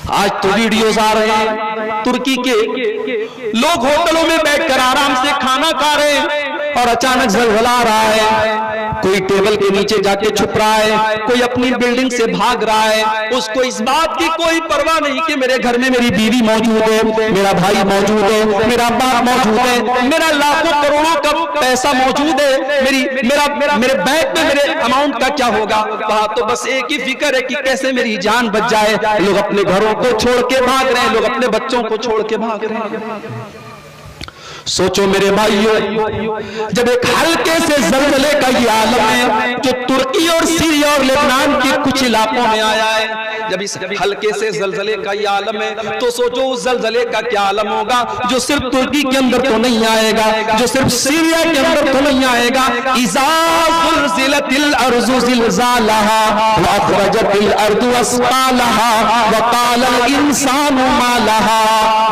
آج تو ویڈیوز آ رہے ہیں ترکی کے، لوگ ہوٹلوں میں بیٹھ کر آرام سے کھانا کھا رہے ہیں اور اچانک زلزلہ آ رہا ہے، کوئی ٹیبل کے نیچے جا کے چھپ رہا ہے، کوئی اپنی بلڈنگ سے بھاگ رہا ہے، اس کو اس بات کی کوئی پرواہ نہیں کہ میرے گھر میں میری بیوی موجود ہے، میرا بھائی موجود ہے، میرا باپ موجود ہے، میرا لاکھوں کروڑوں کا پیسہ موجود ہے، میرے بینک میں میرے اماؤنٹ کا کیا ہوگا؟ وہاں تو بس ایک ہی فکر ہے کہ کیسے میری جان بچ جائے۔ لوگ اپنے گھروں کو چھوڑ کے بھاگ رہے ہیں، لوگ اپنے بچوں کو چھوڑ کے بھاگ رہے ہیں۔ سوچو میرے بھائیوں، جب ایک ہلکے سے زلزلے کا یہ عالم ہے جو ترکی اور سیریا اور لبنان کے کچھ علاقوں میں آیا ہے، جب اس ہلکے سے زلزلے کا یہ عالم ہے تو سوچو اس زلزلے کا کیا عالم ہوگا جو صرف ترکی کے اندر تو نہیں آئے گا، جو صرف سیریا کے اندر تو نہیں آئے گا۔ اذا زلزلت الارض زلزالها واخرجت الارض اثقالها وقال الانسان ما لها،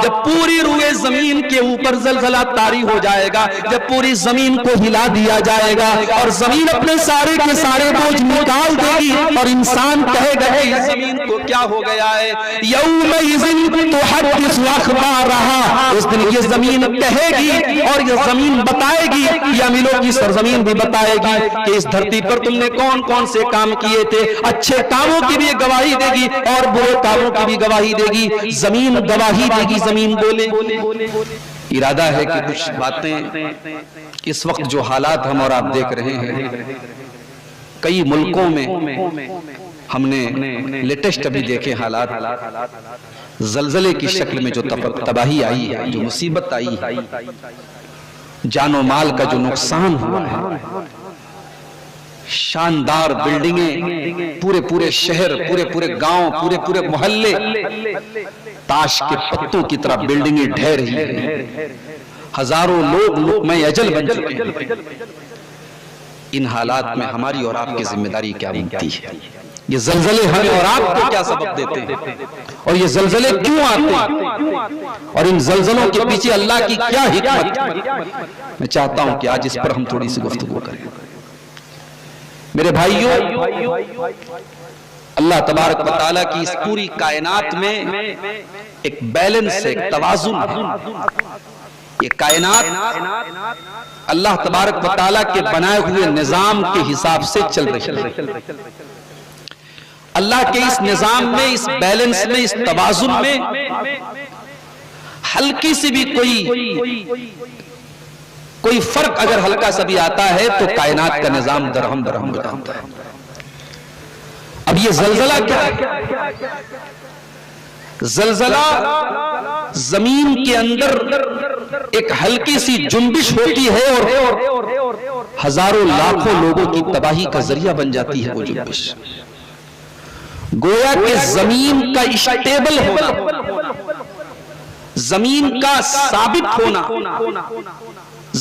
جب پوری روئے زمین کے اوپر زلزلہ طاری ہو جائے گا، جب پوری زمین کو ہلا دیا جائے گا اور زمین اپنے سارے کے سارے بوجھ نکال دے گی اور انسان کہے گا کہ زمین کو کیا ہو گیا ہے؟ یومئذ تحدث اخبارها، اس دن یہ زمین کہے گی اور یہ زمین بتائے گی، یا ملوں کی سرزمین بھی بتائے گی کہ اس دھرتی پر تم نے کون کون سے کام کیے تھے۔ اچھے کاموں کی بھی گواہی دے گی اور برے کاموں کی بھی گواہی دے گی، زمین گواہی دے گی، زمین بولے۔ ارادہ ہے کہ کچھ باتیں اس وقت جو حالات ہم اور آپ دیکھ رہے ہیں، کئی ملکوں میں ہم نے لیٹسٹ ابھی دیکھے حالات، زلزلے کی شکل میں جو تباہی آئی ہے، جو مصیبت آئی ہے، جان و مال کا جو نقصان ہوا ہے، شاندار بلڈنگیں، پورے شہر، پورے گاؤں، پورے محلے تاش کے پتوں کی طرح بلڈنگیں ڈھہ رہی ہیں، ہزاروں لوگ لقمہ اجل بن چکے ہیں۔ ان حالات میں ہماری اور آپ کی ذمہ داری کیا بنتی ہے؟ یہ زلزلے ہمیں اور آپ کو کیا سبق دیتے ہیں اور یہ زلزلے کیوں آتے ہیں اور ان زلزلوں کے پیچھے اللہ کی کیا حکمت ہے؟ میں چاہتا ہوں کہ آج اس پر ہم تھوڑی سی گفتگو کریں۔ میرے بھائیوں، اللہ تبارک و تعالیٰ کی اس پوری کائنات میں ایک بیلنس ہے، ایک توازن ہے۔ یہ کائنات اللہ تبارک و تعالیٰ کے بنائے ہوئے نظام کے حساب سے چل رہی ہے۔ اللہ کے اس نظام میں، اس بیلنس میں، اس توازن میں ہلکی سی بھی کوئی فرق اگر ہلکا سا بھی آتا ہے تو کائنات کا نظام درہم ہو جاتا ہے۔ اب یہ زلزلہ کیا ہے؟ زلزلہ زمین کے اندر ایک ہلکی سی جنبش ہوتی ہے اور ہزاروں لاکھوں لوگوں کی تباہی کا ذریعہ بن جاتی ہے وہ جنبش۔ گویا کہ زمین کا اسٹیبل ہونا، زمین کا ثابت ہونا،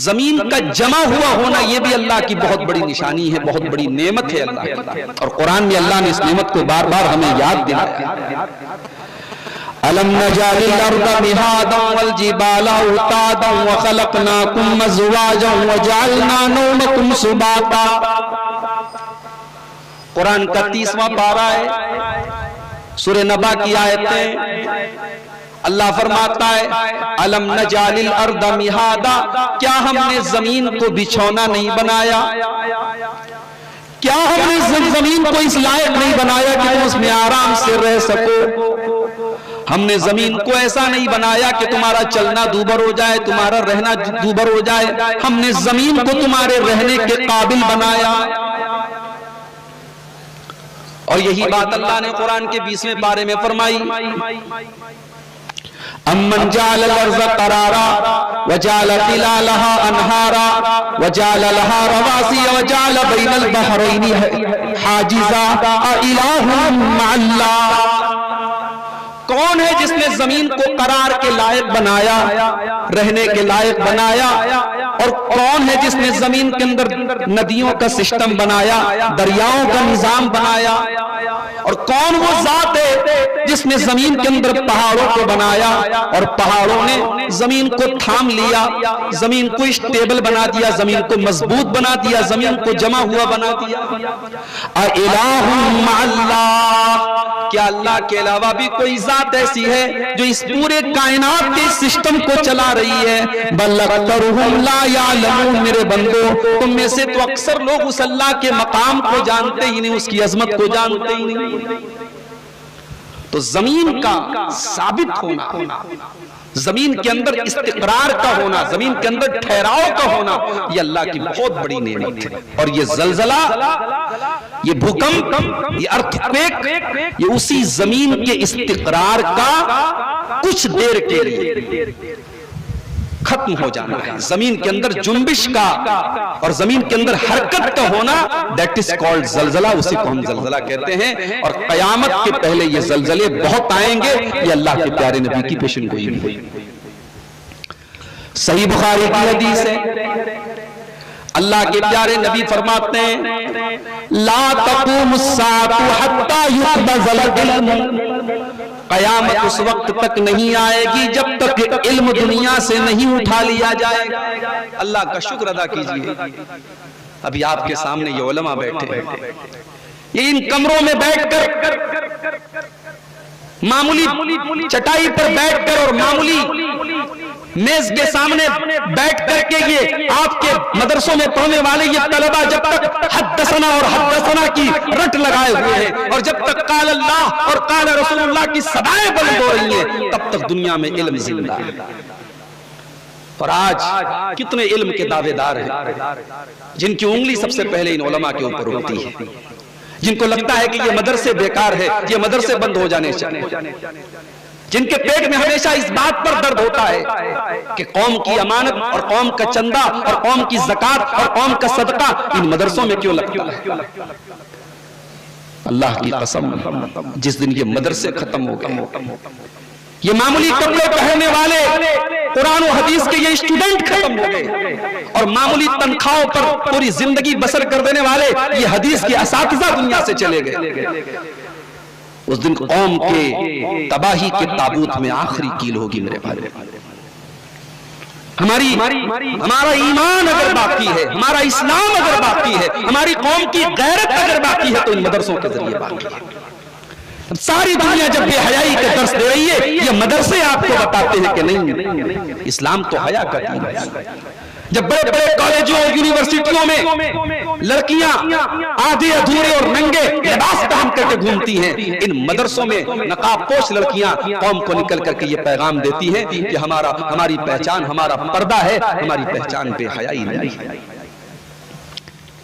زمین کا جمع ہوا ہونا، یہ بھی اللہ کی بہت بڑی نشانی ہے، بہت بڑی نعمت ہے اللہ کی، اور قرآن میں اللہ نے اس نعمت کو بار بار ہمیں یاد دلایا۔ أَلَمْ نَجْعَلِ الْأَرْضَ مِهَادًا وَالْجِبَالَ أَوْتَادًا وَخَلَقْنَاكُمْ أَزْوَاجًا وَجَعَلْنَا نَوْمَكُمْ سُبَاتًا۔ قرآن کا 30واں پارہ ہے، سورہ نبا کی آیتیں۔ اللہ فرماتا ہے أَلَمْ نَجْعَلِ الْأَرْضَ مِهَادًا، کیا ہم نے زمین کو بچھونا نہیں بنایا؟ کیا ہم نے زمین کو اس لائق نہیں بنایا کہ تم اس میں آرام سے رہ سکو؟ ہم نے زمین کو ایسا نہیں بنایا کہ تمہارا چلنا دوبر ہو جائے، تمہارا رہنا دوبر ہو جائے، ہم نے زمین کو تمہارے رہنے کے قابل بنایا۔ اور یہی بات اللہ نے قرآن کے 20ویں پارے میں فرمائی، أَمَّنْ جَعَلَ الْأَرْضَ قَرَارًا وَجَعَلَ خِلَالَهَا أَنْهَارًا وَجَعَلَ لَهَا رَوَاسِيَ وَجَعَلَ بَيْنَ الْبَحْرَيْنِ حَاجِزًا أَإِلَٰهٌ مَّعَ اللَّهِ، کون ہے جس نے زمین کو قرار کے لائق بنایا، رہنے کے لائق بنایا، اور کون ہے جس نے زمین کے اندر ندیوں کا سسٹم بنایا، دریاؤں کا نظام بنایا، اور کون وہ ذات ہے جس نے زمین کے اندر پہاڑوں کو بنایا اور پہاڑوں نے زمین کو تھام لیا, زمین کو اسٹیبل بنا دیا, زمین کو مضبوط بنا دیا, زمین کو جمع ہوا بنا دیا. اِلَٰهٌ مَّعَ اللَّهِ, کیا اللہ کے علاوہ بھی کوئی ذات ایسی ہے جو اس پورے کائنات کے سسٹم کو چلا رہی ہے؟ بَلْ أَكْثَرُهُمْ لَا يَعْلَمُونَ, میرے بندو تم میں سے تو اکثر لوگ اس اللہ کے مقام کو جانتے ہی نہیں, اس کی عظمت کو جانتے ہی نہیں. تو زمین کا ثابت ہونا, زمین کے اندر استقرار کا ہونا, زمین کے اندر ٹھہراؤ کا ہونا, یہ اللہ کی بہت بڑی نعمت ہے. اور یہ زلزلہ, یہ بھوکمپ, یہ ارتھکویک, یہ اسی زمین کے استقرار کا کچھ دیر کے لیے ختم ہو جانا ہے. زمین کے اندر جنبش کا اور زمین کے اندر حرکت کا ہونا, دیٹ از کالڈ زلزلہ, اسی کو ہم زلزلہ کہتے ہیں. اور قیامت کے پہلے یہ زلزلے بہت آئیں گے, یہ اللہ کے پیارے نبی کی پیشن گوئی ہے. صحیح بخاری کی حدیث ہے, اللہ کے پیارے نبی فرماتے ہیں لا تقوم الساعة حتى يقبض العلم, قیامت اس وقت تک نہیں آئے گی جب تک علم دنیا سے نہیں اٹھا لیا جائے گا. اللہ کا شکر ادا کیجئے, ابھی آپ کے سامنے یہ علماء بیٹھے ہیں, یہ ان کمروں میں بیٹھ کر معمولی چٹائی پر بیٹھ کر اور معمولی میز کے سامنے بیٹھ کر کے یہ آپ کے مدرسوں میں پڑھنے والے یہ طلبہ جب تک حدثنا اور حدثنا کی رٹ لگائے ہوئے ہیں, اور جب تک قال اللہ اور قال رسول اللہ کی صدائیں بلند ہو رہی ہیں, تب تک دنیا میں علم زندہ ہے. اور آج کتنے علم کے دعوے دار ہیں جن کی انگلی سب سے پہلے ان علماء کے اوپر اٹھتی ہے, جن کو لگتا ہے کہ یہ مدرسے بیکار ہے, یہ مدرسے بند ہو جانے چاہیے, جن کے پیٹ میں ہمیشہ اس بات پر درد ہوتا ہے کہ قوم کی امانت اور قوم کا چندہ اور قوم کی زکات اور قوم کا صدقہ ان مدرسوں میں کیوں لگتا ہے. اللہ کی قسم, جس دن یہ مدرسے ختم ہو گئے, یہ معمولی کپڑے پہننے والے قرآن و حدیث کے یہ اسٹوڈنٹ ختم ہو گئے, اور معمولی تنخواہوں پر پوری زندگی بسر کر دینے والے یہ حدیث کے اساتذہ دنیا سے چلے گئے, اس دن قوم کے تباہی کے تابوت میں آخری کیل ہوگی. میرے بھائی, ہمارا ایمان اگر باقی ہے, ہمارا اسلام اگر باقی ہے, ہماری قوم کی غیرت اگر باقی ہے, تو ان مدرسوں کے ذریعے باقی ہے. ساری دنیا جب بے حیائی کے درس دے رہی ہے, یہ مدرسے آپ کو بتاتے ہیں کہ نہیں, اسلام تو حیا کا دین ہے. جب بڑے بڑے کالجوں اور یونیورسٹیوں میں لڑکیاں آدھے ادھورے اور ننگے لباس پہن کر کے گھومتی ہیں, ان مدرسوں میں نقاب پوش لڑکیاں قوم کو نکل کر کے یہ پیغام دیتی ہیں کہ ہماری پہچان ہمارا پردہ ہے, ہماری پہچان بے حیائی نہیں ہے.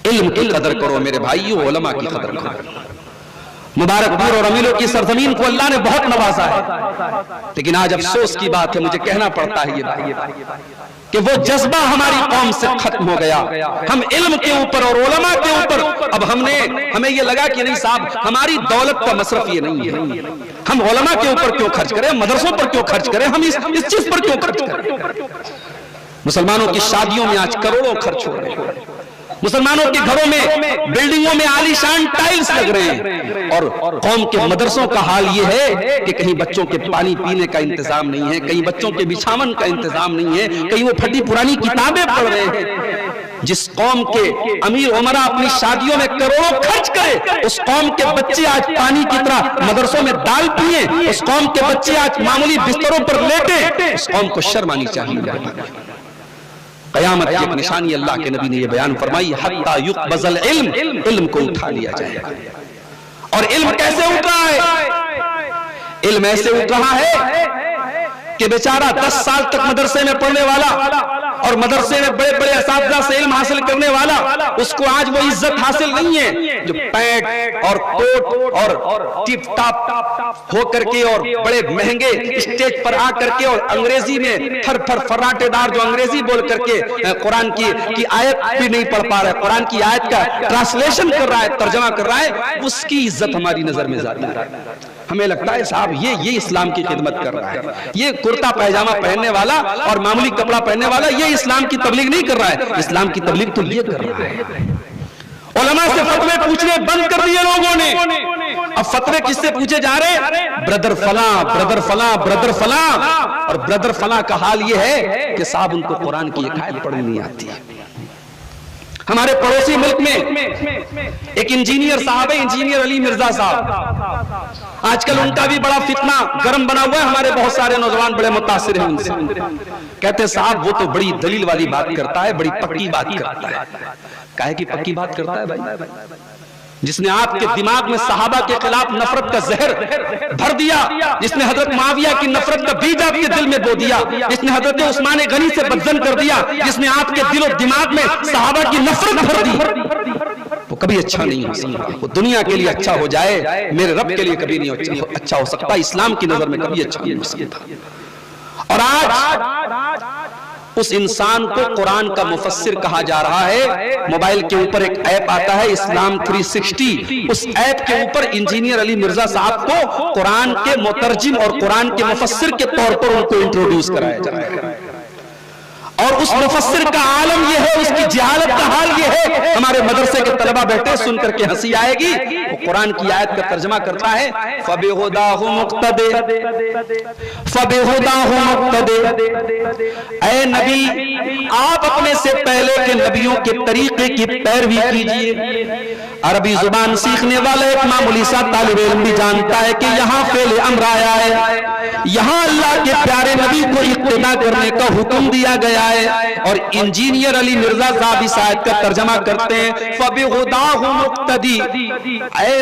علم کی قدر کرو میرے بھائیو, علماء کی قدر کرو. مبارک پور اور امیلوں کی سرزمین کو اللہ نے بہت نوازا ہے, لیکن آج افسوس کی بات ہے, مجھے کہنا پڑتا ہے یہ کہ وہ جذبہ ہماری قوم سے ختم ہو گیا. ہم علم کے اوپر اور علماء کے اوپر اب ہمیں یہ لگا کہ نہیں صاحب, ہماری دولت کا مصرف یہ نہیں ہے, ہم علماء کے اوپر کیوں خرچ کریں, مدرسوں پر کیوں خرچ کریں, ہم اس چیز پر کیوں خرچ کریں. مسلمانوں کی شادیوں میں آج کروڑوں خرچ ہو رہے ہیں, مسلمانوں کے گھروں میں بلڈنگوں میں عالی شان ٹائلز لگ رہے ہیں, اور قوم کے مدرسوں کا حال یہ ہے کہ کہیں بچوں کے پانی پینے کا انتظام نہیں ہے, کہیں بچوں کے بچھاون کا انتظام نہیں ہے, کہیں وہ پھٹی پرانی کتابیں پڑھ رہے ہیں. جس قوم کے امیر عمرہ اپنی شادیوں میں کروڑوں خرچ کرے, اس قوم کے بچے آج پانی کی طرح مدرسوں میں دال پیئیں, اس قوم کے بچے آج معمولی بستروں پر لیٹیں, اس قوم کو شرم آنی چاہیے. قیامت کی ایک نشانی اللہ کے نبی نے یہ بیان فرمائی, حتی یقبض العلم, علم کو اٹھا لیا جائے گا. اور علم کیسے اٹھ رہا ہے؟ علم ایسے اٹھ رہا ہے کہ بیچارہ 10 سال تک مدرسے میں پڑھنے والا اور مدرسے میں بڑے بڑے اساتذہ سے علم حاصل کرنے والا, اس کو آج وہ عزت حاصل نہیں ہے جو پینٹ اور کوٹ اور ٹپ ٹاپ ہو کر کے اور بڑے مہنگے اسٹیج پر آ کر کے اور انگریزی میں پھر فراٹے دار جو انگریزی بول کر کے قرآن کی آیت بھی نہیں پڑھ پا رہا ہے, قرآن کی آیت کا ٹرانسلیشن کر رہا ہے, ترجمہ کر رہا ہے, اس کی عزت ہماری نظر میں زیادہ ہے. ہمیں لگتا ہے صاحب یہ اسلام کی خدمت کر رہا ہے, یہ کرتا پیجامہ پہننے والا اور معمولی کپڑا پہننے والا یہ اسلام کی تبلیغ نہیں کر رہا ہے, اسلام کی تبلیغ تو یہ کر رہا ہے. علماء سے فتوے پوچھنے بند کر دیے لوگوں نے, اب فتوے کس سے پوچھے جا رہے؟ برادر فلاں، برادر فلاں، برادر فلاں. اور برادر فلاں کا حال یہ ہے کہ صاحب ان کو قرآن کی ایک آیت پڑھنی نہیں آتی ہے. ہمارے پڑوسی ملک میں ایک انجینئر صاحب ہے، انجینئر علی مرزا صاحب. آج کل ان کا بھی بڑا فتنہ گرم بنا ہوا ہے. ہمارے بہت سارے نوجوان بڑے متاثر ہیں ان سے. کہتے ہیں صاحب وہ تو بڑی دلیل والی بات کرتا ہے، بڑی پکی بات کرتا ہے. کہے کہ پکی بات کرتا ہے بھائی؟ جس نے آپ کے دماغ میں صحابہ کے خلاف نفرت کا زہر بھر دیا، جس نے حضرت معاویہ کی نفرت کا بیج آپ کے دل میں بو دیا، جس نے حضرت عثمان غنی سے بدظن کر دیا، جس نے آپ کے دل و دماغ میں صحابہ کی نفرت بھر دی، وہ کبھی اچھا نہیں ہو سکتا. وہ دنیا کے لیے اچھا ہو جائے، میرے رب کے لیے کبھی نہیں اچھا ہو سکتا. اسلام کی نظر میں کبھی اچھا نہیں ہو سکتا. اور آج اس انسان کو قرآن کا مفسر کہا جا رہا ہے. موبائل کے اوپر ایک ایپ آتا ہے اسلام 360، اس ایپ کے اوپر انجینئر علی مرزا صاحب کو قرآن کے مترجم اور قرآن کے مفسر کے طور پر ان کو انٹروڈیوس کرایا جا رہا ہے. اور اس مفسر کا عالم یہ ہے، اس کی جہالت کا حال یہ ہے. ہمارے مدرسے کے طلبہ بیٹھے سن کر کے ہنسی آئے گی. وہ قرآن کی آیت کا ترجمہ کرتا ہے فَبِهُدَاهُ مُقْتَدِي فَبِهُدَاهُ مُقْتَدِي. اے نبی آپ اپنے سے پہلے کے نبیوں کے طریقے کی پیروی کیجئے. عربی زبان سیکھنے والا ایک معمولی سا طالب علم بھی جانتا ہے کہ یہاں فعل امر آیا ہے، یہاں اللہ کے پیارے نبی کو اقتدا کرنے کا حکم دیا گیا ہے. اور انجینئر علی مرزا صاحب اس آیت کا ترجمہ کرتے ہیں فَبِهُدَاهُ مُقْتَدِي. اے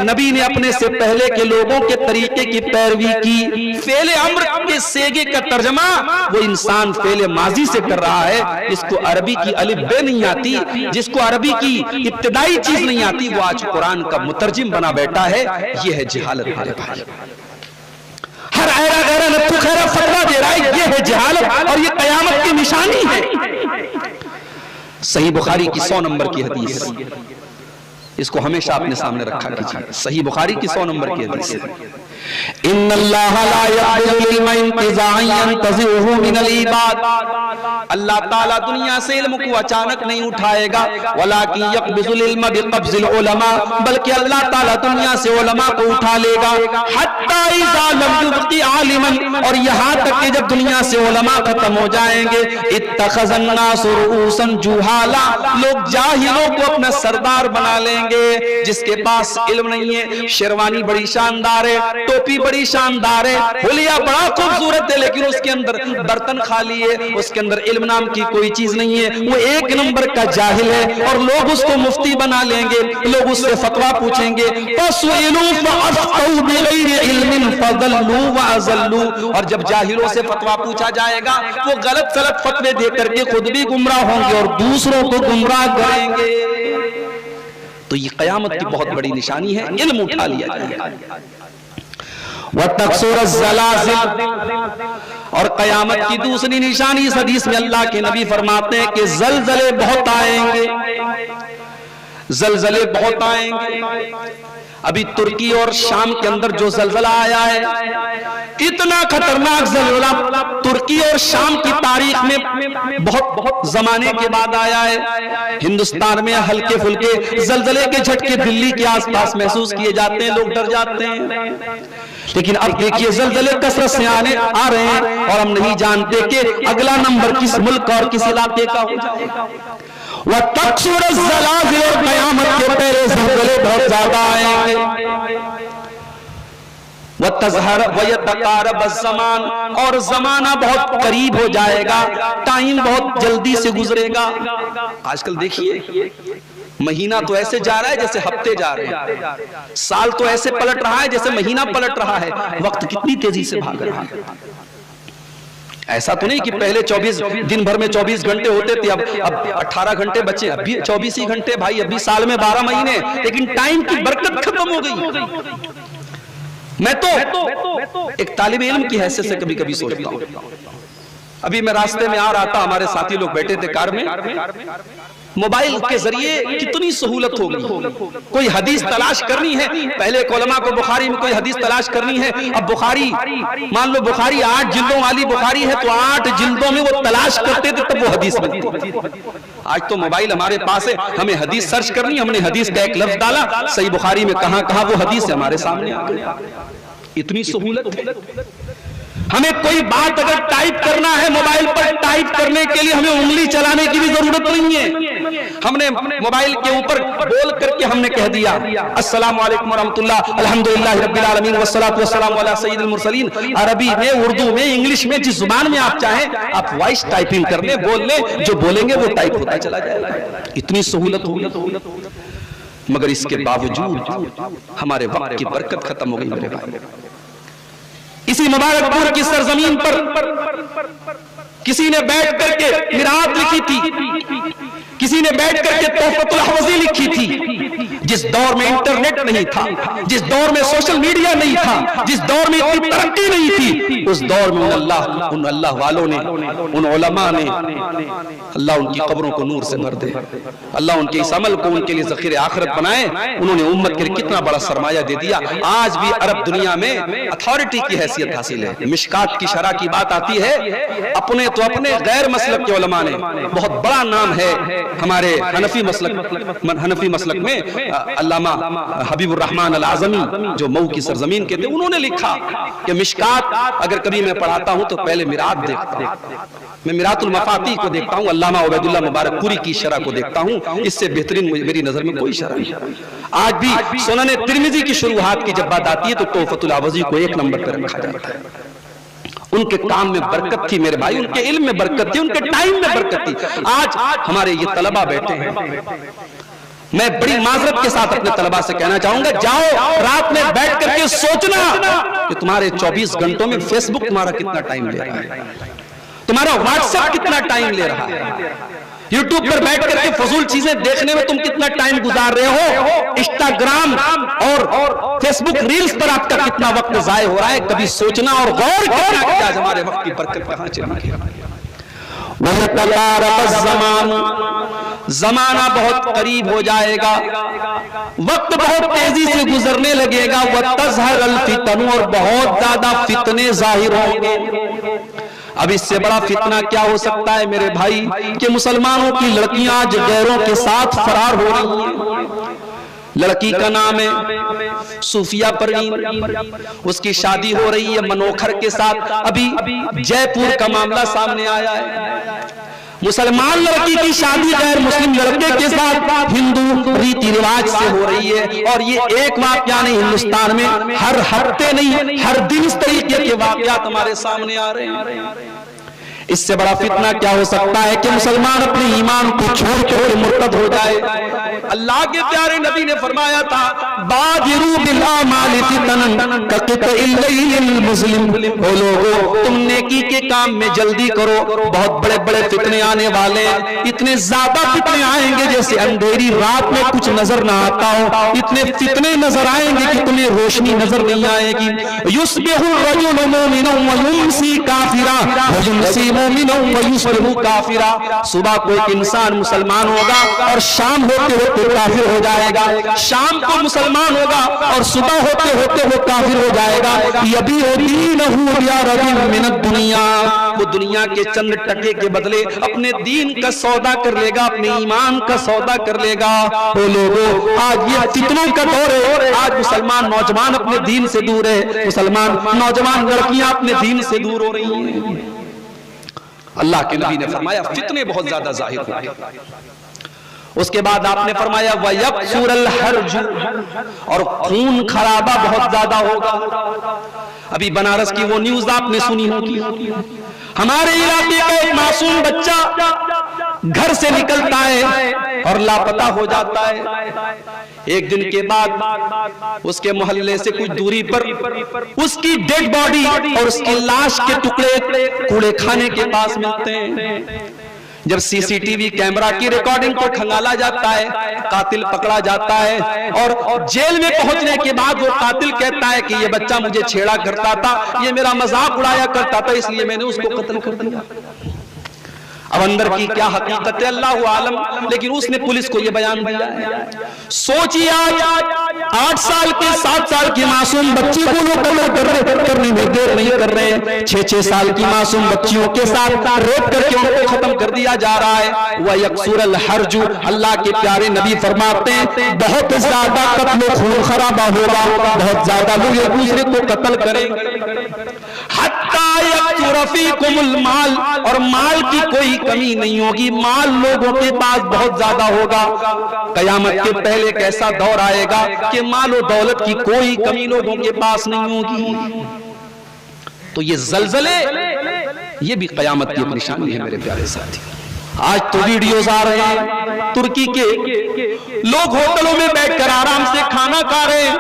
نبی نے اپنے سے پہلے کے لوگوں کے طریقے کی پیروی کی. فعل امر کے صیغے کا ترجمہ وہ انسان فعل ماضی سے کر رہا ہے، جس کو عربی کی الف بے نہیں آتی، جس کو عربی کی ابتدائی چیز نہیں آتی، وہ آج قرآن کا مترجم بنا بیٹھا ہے. یہ ہے جہالت میرے بھائی. ہر ایرا غیرہ نتو خیرہ فتوہ دے رہا ہے، یہ ہے جہالت اور یہ قیامت کی نشانی ہے. صحیح بخاری کی 100 نمبر کی حدیث، اس کو ہمیشہ اپنے سامنے رکھا کیجیے. صحیح بخاری کی 100 نمبر کی حدیث ہے ان اللہ لا يقبض العلم انتزاعا ينتزعه من العباد. اللہ تعالیٰ دنیا سے علم کو اچانک نہیں اٹھائے گا، ولكن يقبض العلم بقبض العلماء، بلکہ اللہ تعالیٰ دنیا سے علماء کو اٹھا لے گا. حتى اذا لم يبق عالما، اور یہاں تک کہ جب دنیا سے علماء ختم ہو جائیں گے، اتخذ الناس رؤوسا جہالا، لوگ جاہلوں کو اپنا سردار بنا لیں گے. جس کے پاس علم نہیں ہے، شیروانی بڑی شاندار ہے، ٹوپی بڑی شاندار ہے، حلیہ بڑا خوبصورت ہے، لیکن اس کے اندر برتن خالی ہے، اس کے اندر علم نام کی کوئی چیز نہیں ہے، وہ ایک نمبر کا جاہل ہے. اور لوگ اس کو مفتی بنا لیں گے، لوگ اس سے فتویٰ پوچھیں گے. فَسُئِلُوا فَأَفْتَوْا بِغَيْرِ عِلْمٍ فَضَلُّوا وَأَضَلُّوا. اور جب جاہلوں سے فتویٰ پوچھا جائے گا، وہ غلط غلط فتوے دے کر کے خود بھی گمراہ ہوں گے اور دوسروں کو گمراہ کریں گے. تو یہ قیامت کی بہت بڑی نشانی ہے، علم اٹھا لیا جائے گا. وَتَكْسُرَ الزَّلَازِلُ. اور قیامت کی دوسری نشانی اس حدیث میں اللہ کے نبی فرماتے ہیں کہ زلزلے بہت آئیں گے، زلزلے بہت آئیں گے. ابھی ترکی اور شام کے اندر جو زلزلہ آیا ہے، اتنا خطرناک زلزلہ ترکی اور شام کی تاریخ میں بہت زمانے کے بعد آیا ہے. ہندوستان میں ہلکے پھلکے زلزلے کے جھٹکے دلی کے آس پاس محسوس کیے جاتے ہیں، لوگ ڈر جاتے ہیں. لیکن اب دیکھیے زلزلے کثرت سے آ رہے ہیں اور ہم نہیں جانتے کہ اگلا نمبر کس ملک اور کس علاقے کا ہو جائے گا. وَتَكْسُرَ الزَّلَازِلُ. اور قیامت کے پہلے زلزلے بہت زیادہ آئیں گے. وَيَتَقَارَبَ الزَّمَانُ. اور زمانہ بہت قریب ہو جائے گا، ٹائم بہت جلدی سے گزرے گا. آج کل دیکھیے مہینہ تو ایسے جا رہا ہے جیسے ہفتے جا رہے ہیں، سال تو ایسے پلٹ رہا ہے جیسے مہینہ پلٹ رہا ہے. وقت کتنی تیزی سے بھاگ رہا ہے. ایسا تو نہیں کہ پہلے 24 دن بھر میں 24 گھنٹے ہوتے تھے، اب 18 گھنٹے بچے، اب بھی 24 ہی گھنٹے. بھائی ابھی سال میں 12 مہینے، لیکن ٹائم کی برکت ختم ہو گئی. میں تو ایک طالب علم کی حیثیت سے کبھی کبھی سوچتا ہوں. ابھی میں راستے میں آ رہا تھا، ہمارے ساتھی لوگ بیٹھے تھے کار میں، موبائل کے ذریعے کتنی سہولت ہوگی. کوئی حدیث تلاش کرنی ہے, پہلے علماء کو بخاری میں کوئی حدیث تلاش کرنی ہے, اب بخاری مان لو بخاری 8 جلدوں والی بخاری ہے تو 8 جلدوں میں وہ تلاش کرتے تھے تب وہ حدیث بنتی. آج تو موبائل ہمارے پاس ہے, ہمیں حدیث سرچ کرنی, ہم نے حدیث کا ایک لفظ ڈالا, صحیح بخاری میں کہاں کہاں وہ حدیث ہمارے سامنے آ گئی. اتنی سہولت ہے. ہمیں کوئی بات اگر ٹائپ کرنا ہے موبائل پر, ٹائپ کرنے کے لیے ہمیں انگلی چلانے کی بھی ضرورت نہیں ہے. ہم نے موبائل کے اوپر بول کر کے ہم نے کہہ دیا السلام علیکم ورحمۃ اللہ, الحمدللہ رب العالمین والصلاۃ والسلام علی سید المرسلین. عربی میں, اردو میں, انگلش میں, جس زبان میں آپ چاہیں آپ وائس ٹائپنگ کر لیں, بول لیں, جو بولیں گے وہ ٹائپ ہوتا چلا جائے گا. اتنی سہولت ہوگی. مگر اس کے باوجود ہمارے وقت کی برکت ختم ہو گئی میرے بھائی. اسی مبارک پور کی سرزمین پر کسی نے بیٹھ کر کے قرات لکھی تھی, کسی نے بیٹھ کر کے تحفۃ الحوضی لکھی تھی. جس دور میں انٹرنیٹ نہیں تھا, جس دور میں سوشل میڈیا نہیں تھا, جس دور میں اتنی ترقی نہیں تھی, اس دور میں ان اللہ والوں نے, ان علماء نے, اللہ ان کی قبروں کو نور سے بھر دے, اللہ ان کے اس عمل کو ان کے لیے ذخیرہ آخرت بنائے. انہوں نے امت کے لیے کتنا بڑا سرمایہ دے دیا. آج بھی عرب دنیا میں اتھارٹی کی حیثیت حاصل ہے. مشکات کی شرح کی بات آتی ہے, اپنے تو اپنے غیر مسلک کے علماء نے, بہت بڑا نام ہے ہمارے حنفی مسلک میں علامہ حبیب الرحمن العظمی جو مئو کی سرزمین کے تھے, انہوں نے لکھا کہ مشکات اگر کبھی میں پڑھاتا ہوں تو پہلے میرات دیکھتا ہوں, میں میرات المفاتیح کو دیکھتا ہوں, علامہ عبید اللہ مبارک پوری کی شرح کو دیکھتا ہوں. اس سے بہترین میری نظر میں کوئی شرح نہیں. آج بھی سنن ترمذی کی شروحات کی جب بات آتی ہے تو تحفۃ الحوضی کو 1 نمبر پر رکھا جاتا ہے. ان کے کام میں برکت تھی میرے بھائی, ان کے علم میں برکت تھی, ان کے ٹائم میں برکت تھی. آج ہمارے یہ طلبہ بیٹھے ہیں, میں بڑی معذرت کے ساتھ اپنے طلبہ سے کہنا چاہوں گا, جاؤ رات میں بیٹھ کر کے سوچنا کہ تمہارے 24 گھنٹوں میں فیس بک تمہارا کتنا ٹائم لے رہا ہے, تمہارا واٹس ایپ کتنا ٹائم لے رہا ہے, یوٹیوب پر بیٹھ کر کے فضول چیزیں دیکھنے میں تم کتنا ٹائم گزار رہے ہو, انسٹاگرام اور فیس بک ریلز پر آپ کا کتنا وقت ضائع ہو رہا ہے. کبھی سوچنا اور غور کرنا کہ آج ہمارے وقت کی برکت کہاں چلی گئی. وَيَتَقَارَبَ الزَّمَانُ, زمانہ بہت قریب ہو جائے گا, وقت بہت تیزی سے گزرنے لگے گا. وَتَظْهَرَ الْفِتَنُ, اور بہت زیادہ فتنے ظاہر ہوں گے. اب اس سے بڑا فتنہ کیا ہو سکتا ہے میرے بھائی کہ مسلمانوں کی لڑکیاں آج غیروں کے ساتھ فرار ہو رہی ہیں. لڑکی کا نام ہے صوفیہ پروین, اس کی شادی ہو رہی ہے منوکھر کے ساتھ. ابھی جے پور کا معاملہ سامنے آیا ہے, مسلمان لڑکی کی شادی غیر مسلم لڑکے کے ساتھ ہندو ریتی رواج سے ہو رہی ہے. اور یہ ایک واقعہ نہیں, ہندوستان میں ہر ہفتے نہیں ہر دن اس طریقے کے واقعات ہمارے سامنے آ رہے ہیں. اس سے بڑا فتنہ کیا ہو سکتا ہے کہ مسلمان اپنے ایمان کو چھوڑ کر مرتد ہو جائے. اللہ کے پیارے نبی نے فرمایا تھا بادروا بالاعمال فتنا کقطع الليل المظلم, او لوگو تم نیکی کے کام میں جلدی کرو, بہت بڑے بڑے فتنے آنے والے ہیں. اتنے زیادہ فتنے آئیں گے جیسے اندھیری رات میں کچھ نظر نہ آتا ہو, اتنے فتنے نظر آئیں گے کہ تمہیں روشنی نظر نہیں آئے گی. یصبح الرجل مؤمنا ويمسي كافرا ويمسي مؤمنا ويصبح كافرا, صبح کوئی انسان مسلمان ہوگا اور شام ہوتے ہوتے کافر ہو جائے گا, شام کو مسلمان ہوگا اور صبح ہوتے ہوتے وہ کافر ہو جائے گا. یبیع دینہ بعرض من الدنیا, وہ دنیا کے چند ٹکے کے بدلے اپنے دین کا سودا کر لے گا, اپنے ایمان کا سودا کر لے گا. وہ لوگوں آج یہ فتنوں کا دور ہے, آج مسلمان نوجوان اپنے دین سے دور ہے, مسلمان نوجوان لڑکیاں اپنے دین سے دور ہو رہی ہیں. اللہ کے نبی نے فرمایا فتنے بہت زیادہ ظاہر ہوں گے. اس کے بعد آپ نے فرمایا وَيَكْثُرَ الْحَرْجُ, اور خون خرابہ بہت زیادہ ہوگا. ابھی بنارس کی وہ نیوز آپ نے سنی ہوگی, ہمارے علاقے کا ایک معصوم بچہ گھر سے نکلتا ہے اور لاپتہ ہو جاتا ہے. ایک دن کے بعد اس کے محلے سے کچھ دوری پر اس کی ڈیڈ باڈی اور اس کی لاش کے ٹکڑے کوڑے کھانے کے پاس ملتے ہیں. جب سی سی ٹی وی کیمرہ کی ریکارڈنگ کو کھنگالا جاتا ہے, قاتل پکڑا جاتا ہے, اور جیل میں پہنچنے کے بعد وہ قاتل کہتا ہے کہ یہ بچہ مجھے چھیڑا کرتا تھا, یہ میرا مذاق اڑایا کرتا تھا, اس لیے میں نے اس کو قتل کر دیا. اب اندر کی کیا حقیقت ہے اللہ عالم، لیکن اس نے پولیس کو یہ بیان دیا ہے۔ سوچیے آج 8 سال کے 7 سال کی معصوم بچی کو لوگ قتل کرنے میں دیر نہیں کر رہے ہیں، 6 سال کی معصوم بچیوں کے ساتھ ریپ کر کے ان کو ختم کر دیا جا رہا ہے۔ وَيَكْسُرَ الْحَرْجُ، اللہ کے پیارے نبی فرماتے ہیں بہت زیادہ قتل و خون خرابہ ہوگا، بہت زیادہ لوگ ایک دوسرے کو قتل کریں گے۔ حَتَّى يَكْثُرَ فِيكُمُ الْمَالُ، اور مال کی کوئی کمی نہیں ہوگی، مال لوگوں کے پاس بہت زیادہ ہوگا۔ قیامت کے پہلے ایک ایسا دور آئے گا کہ مال و دولت کی کوئی کمی لوگوں کے پاس نہیں ہوگی۔ تو یہ زلزلے، یہ بھی قیامت کی نشانی ہے میرے پیارے ساتھی۔ آج تو ویڈیوز آ رہے ہیں ترکی کے، لوگ ہوٹلوں میں بیٹھ کر آرام سے کھانا کھا رہے ہیں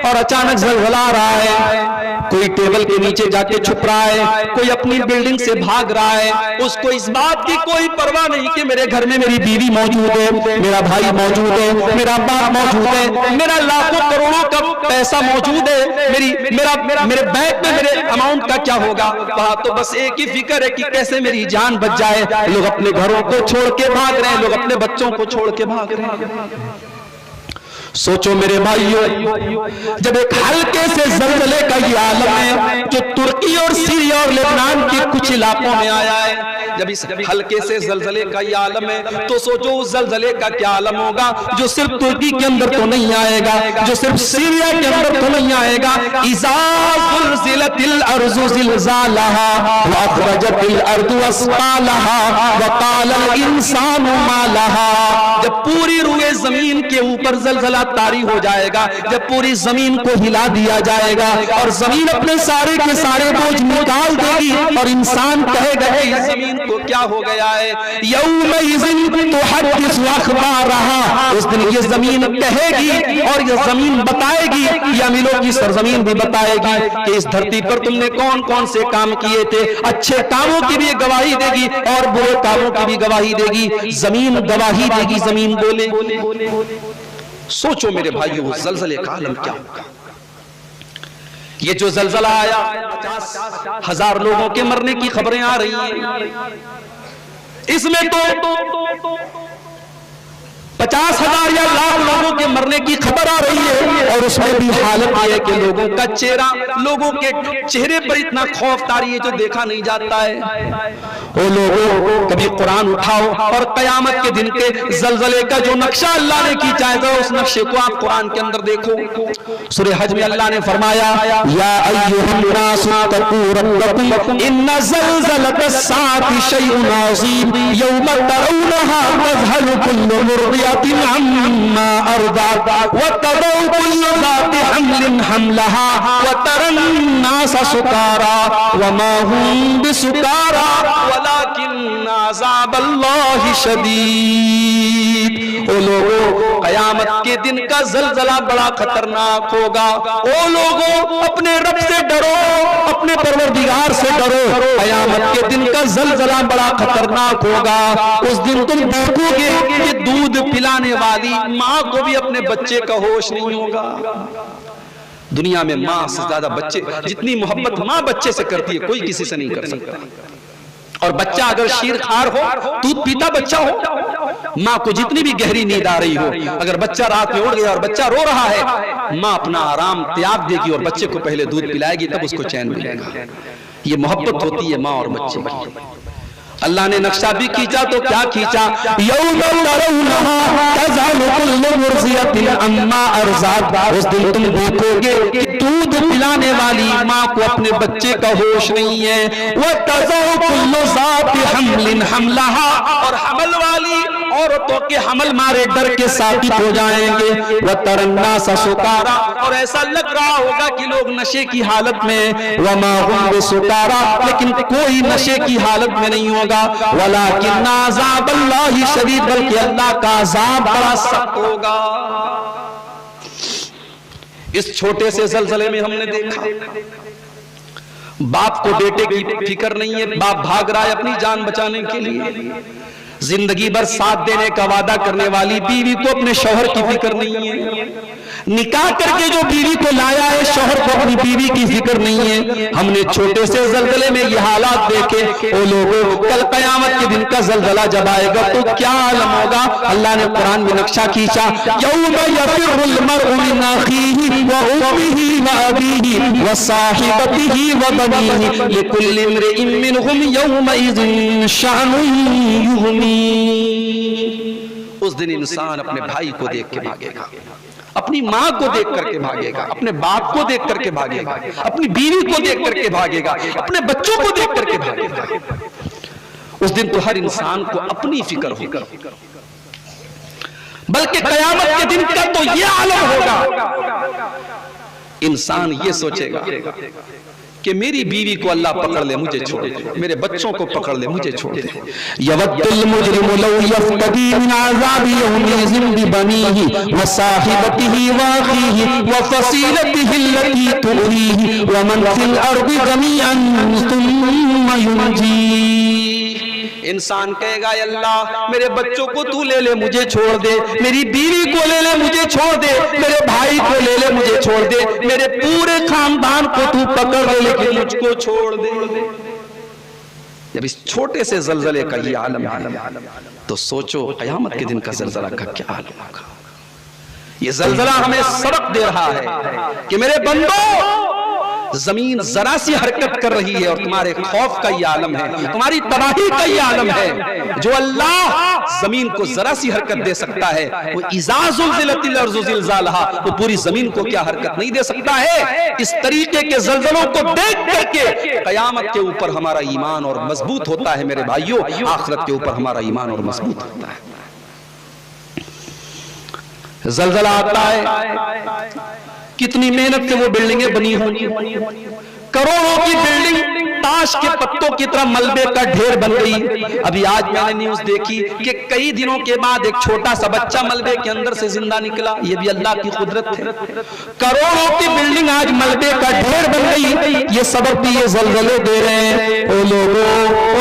اور اچانک زلزلہ آ رہا ہے، کوئی ٹیبل کے نیچے جا کے چھپ رہا ہے، کوئی اپنی بلڈنگ سے بھاگ رہا ہے، اس کو اس بات کی کوئی پرواہ نہیں کہ میرے گھر میں میری بیوی موجود ہے، میرا بھائی موجود ہے، میرا باپ موجود ہے، میرا لاکھوں کروڑوں کا پیسہ موجود ہے، میرے بینک میں میرے اماؤنٹ کا کیا ہوگا؟ وہاں تو بس ایک ہی فکر ہے کہ کیسے میری جان بچ جائے۔ لوگ اپنے گھروں کو چھوڑ کے بھاگ رہے ہیں، لوگ اپنے بچوں کو چھوڑ کے بھاگ رہے ہیں۔ سوچو میرے بھائیو، جب ایک ہلکے سے زلزلے کا یہ عالم ہے جو ترکی اور سیریا اور لبنان کے کچھ علاقوں میں آیا ہے، جب اس ہلکے سے زلزلے کا یہ عالم ہے تو سوچو اس زلزلے کا کیا عالم ہوگا جو صرف ترکی کے اندر تو نہیں آئے گا، جو صرف سیریا کے اندر تو نہیں آئے گا۔ اذا زلزلت الارض زلزالها واخرجت الارض اثقالها وقال الانسان ما لها، جب پوری روئے زمین کے اوپر زلزلہ طاری ہو جائے گا، جب پوری زمین کو ہلا دیا جائے گا اور زمین اپنے سارے کے سارے بوجھ نکال دے گی اور انسان کہے گا کہ اس زمین کو کیا ہو گیا ہے؟ یومئذ تحدث اخبارها، اس دن یہ زمین کہے گی اور یہ زمین بتائے گی، یا ملوں کی سرزمین بھی بتائے گی کہ اس دھرتی پر تم نے کون کون سے کام کیے تھے، اچھے کاموں کی بھی گواہی دے گی اور برے کاموں کی بھی گواہی دے گی، زمین گواہی دے گی، زمین بولے گی۔ سوچو میرے بھائیو زلزلے کا عالم کیا ہوگا۔ یہ جو زلزلہ آیا 50,000 لوگوں کے مرنے کی خبریں آ رہی ہیں، اس میں تو 50,000 یا لاکھ لوگوں کے مرنے کی خبر آ رہی ہے، اور اس میں بھی حالت یہ ہے کہ لوگوں کا چہرہ، لوگوں کے چہرے پر اتنا خوف طاری ہے جو دیکھا نہیں جاتا ہے۔ او لوگوں، کبھی قرآن اٹھاؤ اور قیامت کے دن کے زلزلے کا جو نقشہ اللہ نے کھینچا ہے اس نقشے کو آپ قرآن کے اندر دیکھو۔ سورہ حج میں اللہ نے فرمایا یا ایھا الناس اتقوا ربکم ان زلزلۃ الساعۃ شیء عظیم یوم ترونها تذهل كل مرضعۃ عما ارضعت وتضع كل ذات حمل حملها وترى الناس سکارى وما هم بسکارى ولكن عذاب اللہ شدید۔ او لوگوں، قیامت کے دن کا زلزلہ بڑا خطرناک ہوگا۔ او لوگوں، اپنے رب سے ڈرو، اپنے پروردگار سے ڈرو، قیامت کے دن کا زلزلہ بڑا خطرناک ہوگا۔ اس دن تم دیکھو گے کہ دودھ پلانے والی ماں کو بھی اپنے بچے کا ہوش نہیں ہوگا۔ دنیا میں ماں سے زیادہ بچے، جتنی محبت ماں بچے سے کرتی ہے کوئی کسی سے نہیں کر سکتا۔ اور بچہ اگر شیر خار ہو، دودھ پیتا بچہ ہو، ماں کو جتنی بھی گہری نیند آ رہی ہو، اگر بچہ رات میں اڑ گیا اور بچہ رو رہا ہے، ماں اپنا آرام تیاگ دے گی اور بچے کو پہلے دودھ پلائے گی، تب اس کو چین ملے گا۔ یہ محبت ہوتی ہے ماں اور بچے کی۔ اللہ نے نقشہ بھی کھینچا تو کیا کھینچا؟ یوم ترونها تذهل كل مرضعۃ عما ارضعت، اس دن تم دیکھو گے کہ دودھ پلانے والی ماں کو اپنے بچے کا ہوش نہیں ہے، وتضع كل ذات حمل حملها، اور حمل والی عورتوں کے حمل مارے ڈر کے ساقط ہو جائیں گے، وترى الناس سکارى، اور ایسا لگ رہا ہوگا کہ لوگ نشے کی حالت میں، وما هم بسکارى، لیکن کوئی نشے کی حالت میں نہیں ہوگا، ولیکن عذاب اللہ شدید، بلکہ اللہ کا عذاب بڑا سخت ہوگا۔ اس چھوٹے سے زلزلے میں ہم نے دیکھا باپ کو بیٹے کی فکر نہیں ہے، باپ بھاگ رہا ہے اپنی جان بچانے کے لیے، زندگی بھر ساتھ دینے کا وعدہ کرنے والی بیوی کو اپنے شوہر کی فکر نہیں ہے. نکاح کر کے جو بیوی کو لایا ہے شوہر کو اپنی بیوی کی فکر نہیں ہے. ہم نے چھوٹے سے زلزلے میں یہ حالات دیکھے. او لوگوں کل قیامت کے دن کا زلزلہ جب آئے گا تو کیا عالم ہوگا. اللہ نے قرآن میں نقشہ کھینچا. یوم یفر المرء من اخیہ وامہ وابیہ وصاحبتہ وبنیہ لکل امرئ منہم یومئذ شأن یغنیہ. اس دن انسان اپنے بھائی کو دیکھ کے بھاگے گا, اپنی ماں کو دیکھ کر کے بھاگے گا, اپنے باپ کو دیکھ کر کے بھاگے گا, اپنی بیوی کو دیکھ کر کے بھاگے گا, اپنے بچوں کو دیکھ کر کے بھاگے گا. اس دن تو ہر انسان کو اپنی فکر ہوگی. بلکہ قیامت کے دن کا تو یہ عالم ہوگا, انسان یہ سوچے گا کہ میری بیوی کو اللہ پکڑ لے مجھے چھوڑ دے, میرے بچوں کو پکڑ لے مجھے چھوڑ دے. یود المجرم لو یفتدی من عذاب یومئذ ببنیہ وصاحبتہ واخیہ وفصیلتہ التی تؤویہ ومن فی الارض جمیعا ثم ینجیہ. انسان کہے گا اے اللہ میرے بچوں کو تو لے لے مجھے چھوڑ دے, میری بیوی کو لے لے مجھے چھوڑ دے, میرے بھائی کو لے لے مجھے چھوڑ دے, میرے پورے خاندان کو تو پکڑ لے لیکن مجھ کو چھوڑ دے. جب اس چھوٹے سے زلزلے کا یہ عالم ہے تو سوچو قیامت کے دن کا زلزلہ کا کیا عالم ہوگا. یہ زلزلہ ہمیں سبق دے رہا ہے کہ میرے بندو زمین ذرا سی حرکت کر رہی ہے اور تمہارے خوف کا یہ عالم ہے, تمہاری تباہی کا یہ عالم ہے. جو اللہ زمین کو ذرا سی حرکت دے سکتا ہے وہ اذا زلزلت الارض زلزالہا, وہ پوری زمین کو کیا حرکت نہیں دے سکتا ہے. اس طریقے کے زلزلوں کو دیکھ کر کے قیامت کے اوپر ہمارا ایمان اور مضبوط ہوتا ہے میرے بھائیوں, آخرت کے اوپر ہمارا ایمان اور مضبوط ہوتا ہے. زلزلہ آتا ہے, کتنی محنت سے وہ بلڈنگیں بنی ہوں, کروڑوں کی بلڈنگ تاش کے پتوں کی طرح ملبے کا ڈھیر بن گئی. ابھی آج میں نے نیوز دیکھی کہ کئی دنوں کے بعد ایک چھوٹا سا بچہ ملبے کے اندر سے زندہ نکلا. یہ بھی اللہ کی قدرت ہے. کروڑوں کی بلڈنگ آج ملبے کا ڈھیر بن گئی. یہ سبب بھی یہ زلزلے دے رہے ہیں. او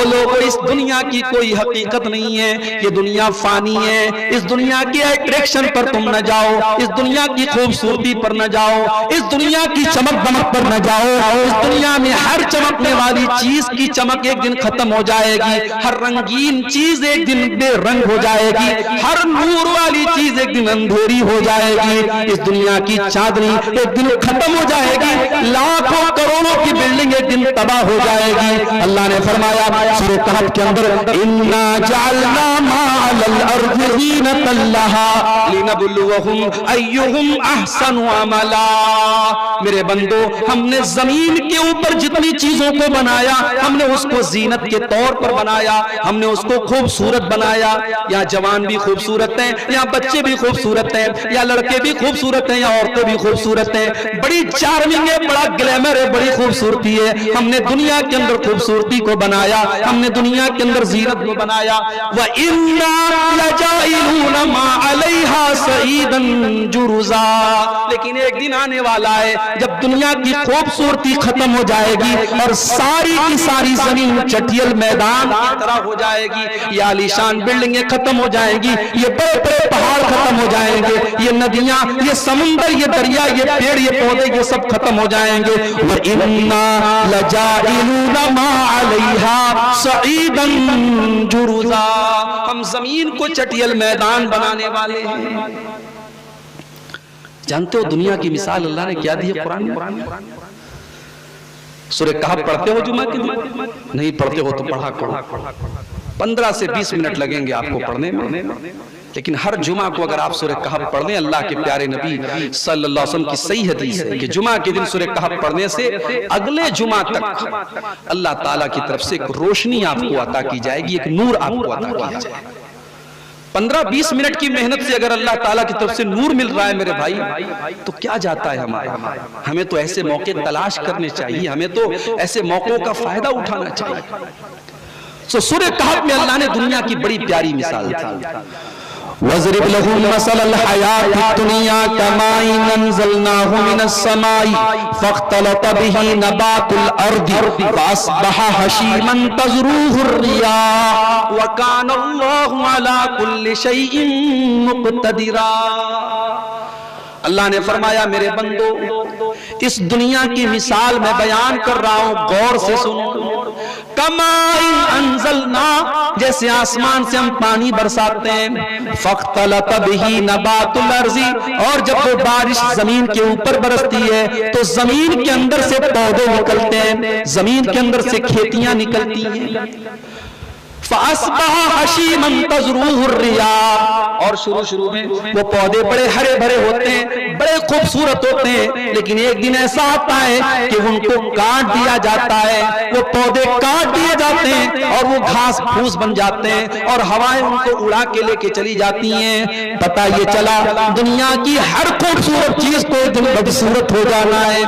لوگوں اس دنیا کی کوئی حقیقت نہیں ہے, یہ دنیا فانی ہے. اس دنیا کی اٹریکشن پر تم نہ جاؤ, اس دنیا کی خوبصورتی پر نہ جاؤ, اس دنیا کی چمک دمک پر نہ جاؤ. اس دنیا میں ہر چمکنے والی چیز کی چمک ایک دن ختم ہو جائے گی, ہر رنگین چیز ایک دن بے رنگ ہو جائے گی, ہر نور والی چیز ایک دن اندھیری ہو جائے گی. اس دنیا کی چاندنی ایک دن ختم ہو جائے گی, لاکھوں کروڑوں کی بلڈنگ ایک دن تباہ ہو جائے گی. اللہ نے فرمایا سورہ کہف کے اندر انا جعلنا ما علی الارض زینۃ لہا لنبلوہم ایہم احسن عملا. میرے بندو ہم نے زمین کے اوپر جتنی چیزوں کو بنایا ہم نے اس کو زینت کے طور پر بنایا, ہم نے اس کو خوبصورت بنایا. یہاں جوان بھی خوبصورت ہیں, یہاں بچے بھی خوبصورت ہیں, یا لڑکے بھی خوبصورت ہیں, یا عورتیں بھی خوبصورت ہیں. بڑی چارمنگ ہے, بڑا گلیمر ہے, بڑی خوبصورتی ہے. ہم نے دنیا کے اندر خوبصورتی کو بنایا, ہم نے دنیا کے اندر زینت کو بنایا. وَإِنَّا لَجَائِلُونَ مَا عَلَيْهَا صَعِيدًا جُرُزًا. لیکن ایک دن آنے والا ہے جب دنیا کی خوبصورتی ختم ہو جائے گی اور ساری کی ساری زمین چٹیل میدان کی طرح ہو جائے گی. یہ عالیشان بلڈنگیں ختم ہو جائیں گی, یہ بڑے بڑے پہاڑ ختم ہو جائیں گے, یہ ندیاں, یہ سمندر, یہ دریا, یہ پیڑ, یہ پودے, یہ سب ختم ہو جائیں گے. وَإِنَّا لَجَائِلُونَ مَا عَلَيْهَا صَعِيدًا جُرُزًا. ہم زمین کو چٹیل میدان بنانے والے ہیں. جانتے ہو دنیا کی مثال اللہ نے کیا دی ہے قرآن میں؟ سورہ کہف پڑھتے ہو جمعہ کے دن؟ نہیں پڑھتے ہو تو پڑھا کرو, 15 سے 20 منٹ لگیں گے آپ کو پڑھنے میں. لیکن ہر جمعہ کو اگر آپ سورہ کہف پڑھ لیں, اللہ کے پیارے نبی صلی اللہ علیہ وسلم کی صحیح حدیث ہے کہ جمعہ کے دن سورہ کہف پڑھنے سے اگلے جمعہ تک اللہ تعالیٰ کی طرف سے ایک روشنی آپ کو عطا کی جائے گی, ایک نور آپ کو عطا کیا جائے گا. 15-20 منٹ کی محنت سے اگر اللہ تعالیٰ کی طرف سے نور مل رہا ہے میرے بھائی تو کیا جاتا ہے ہمارا. ہمیں تو ایسے موقع تلاش کرنے چاہیے, ہمیں تو ایسے موقعوں کا فائدہ اٹھانا چاہیے. سورہ کہف میں اللہ نے دنیا کی بڑی پیاری مثال دی. وَاضْرِبْ لَهُم مَّثَلَ الْحَيَاةِ الدُّنْيَا كَمَاءٍ أَنزَلْنَاهُ مِنَ السَّمَاءِ فَاخْتَلَطَ بِهِ نَبَاتُ الْأَرْضِ فَأَصْبَحَ هَشِيمًا تَذْرُوهُ الرِّيَاحُ وَكَانَ اللَّهُ عَلَى كُلِّ شَيْءٍ مُقْتَدِرًا۔ اللہ نے فرمایا میرے بندو اس دنیا کی مثال میں بیان کر رہا ہوں، غور سے سنو۔ کمائن انزلنا، جیسے آسمان سے ہم پانی برساتے ہیں، فاختلط بہ نبات الارض، اور جب وہ بارش زمین کے اوپر برستی ہے تو زمین کے اندر سے پودے نکلتے ہیں، زمین کے اندر سے کھیتیاں نکلتی ہیں۔ فَأَصْبَحَ حَشِيمًا تَذْرُوهُ الرِّيَاحُ، اور شروع میں وہ پودے بڑے ہرے بھرے ہوتے ہیں، بڑے خوبصورت ہوتے ہیں، لیکن ایک دن ایسا آتا ہے کہ ان کو کاٹ دیا جاتا ہے، وہ پودے کاٹ دیے جاتے ہیں اور وہ گھاس پھوس بن جاتے ہیں اور ہوائیں ان کو اڑا کے لے کے چلی جاتی ہیں۔ پتہ یہ چلا دنیا کی ہر خوبصورت چیز کو ایک دن بدصورت ہو جانا ہے۔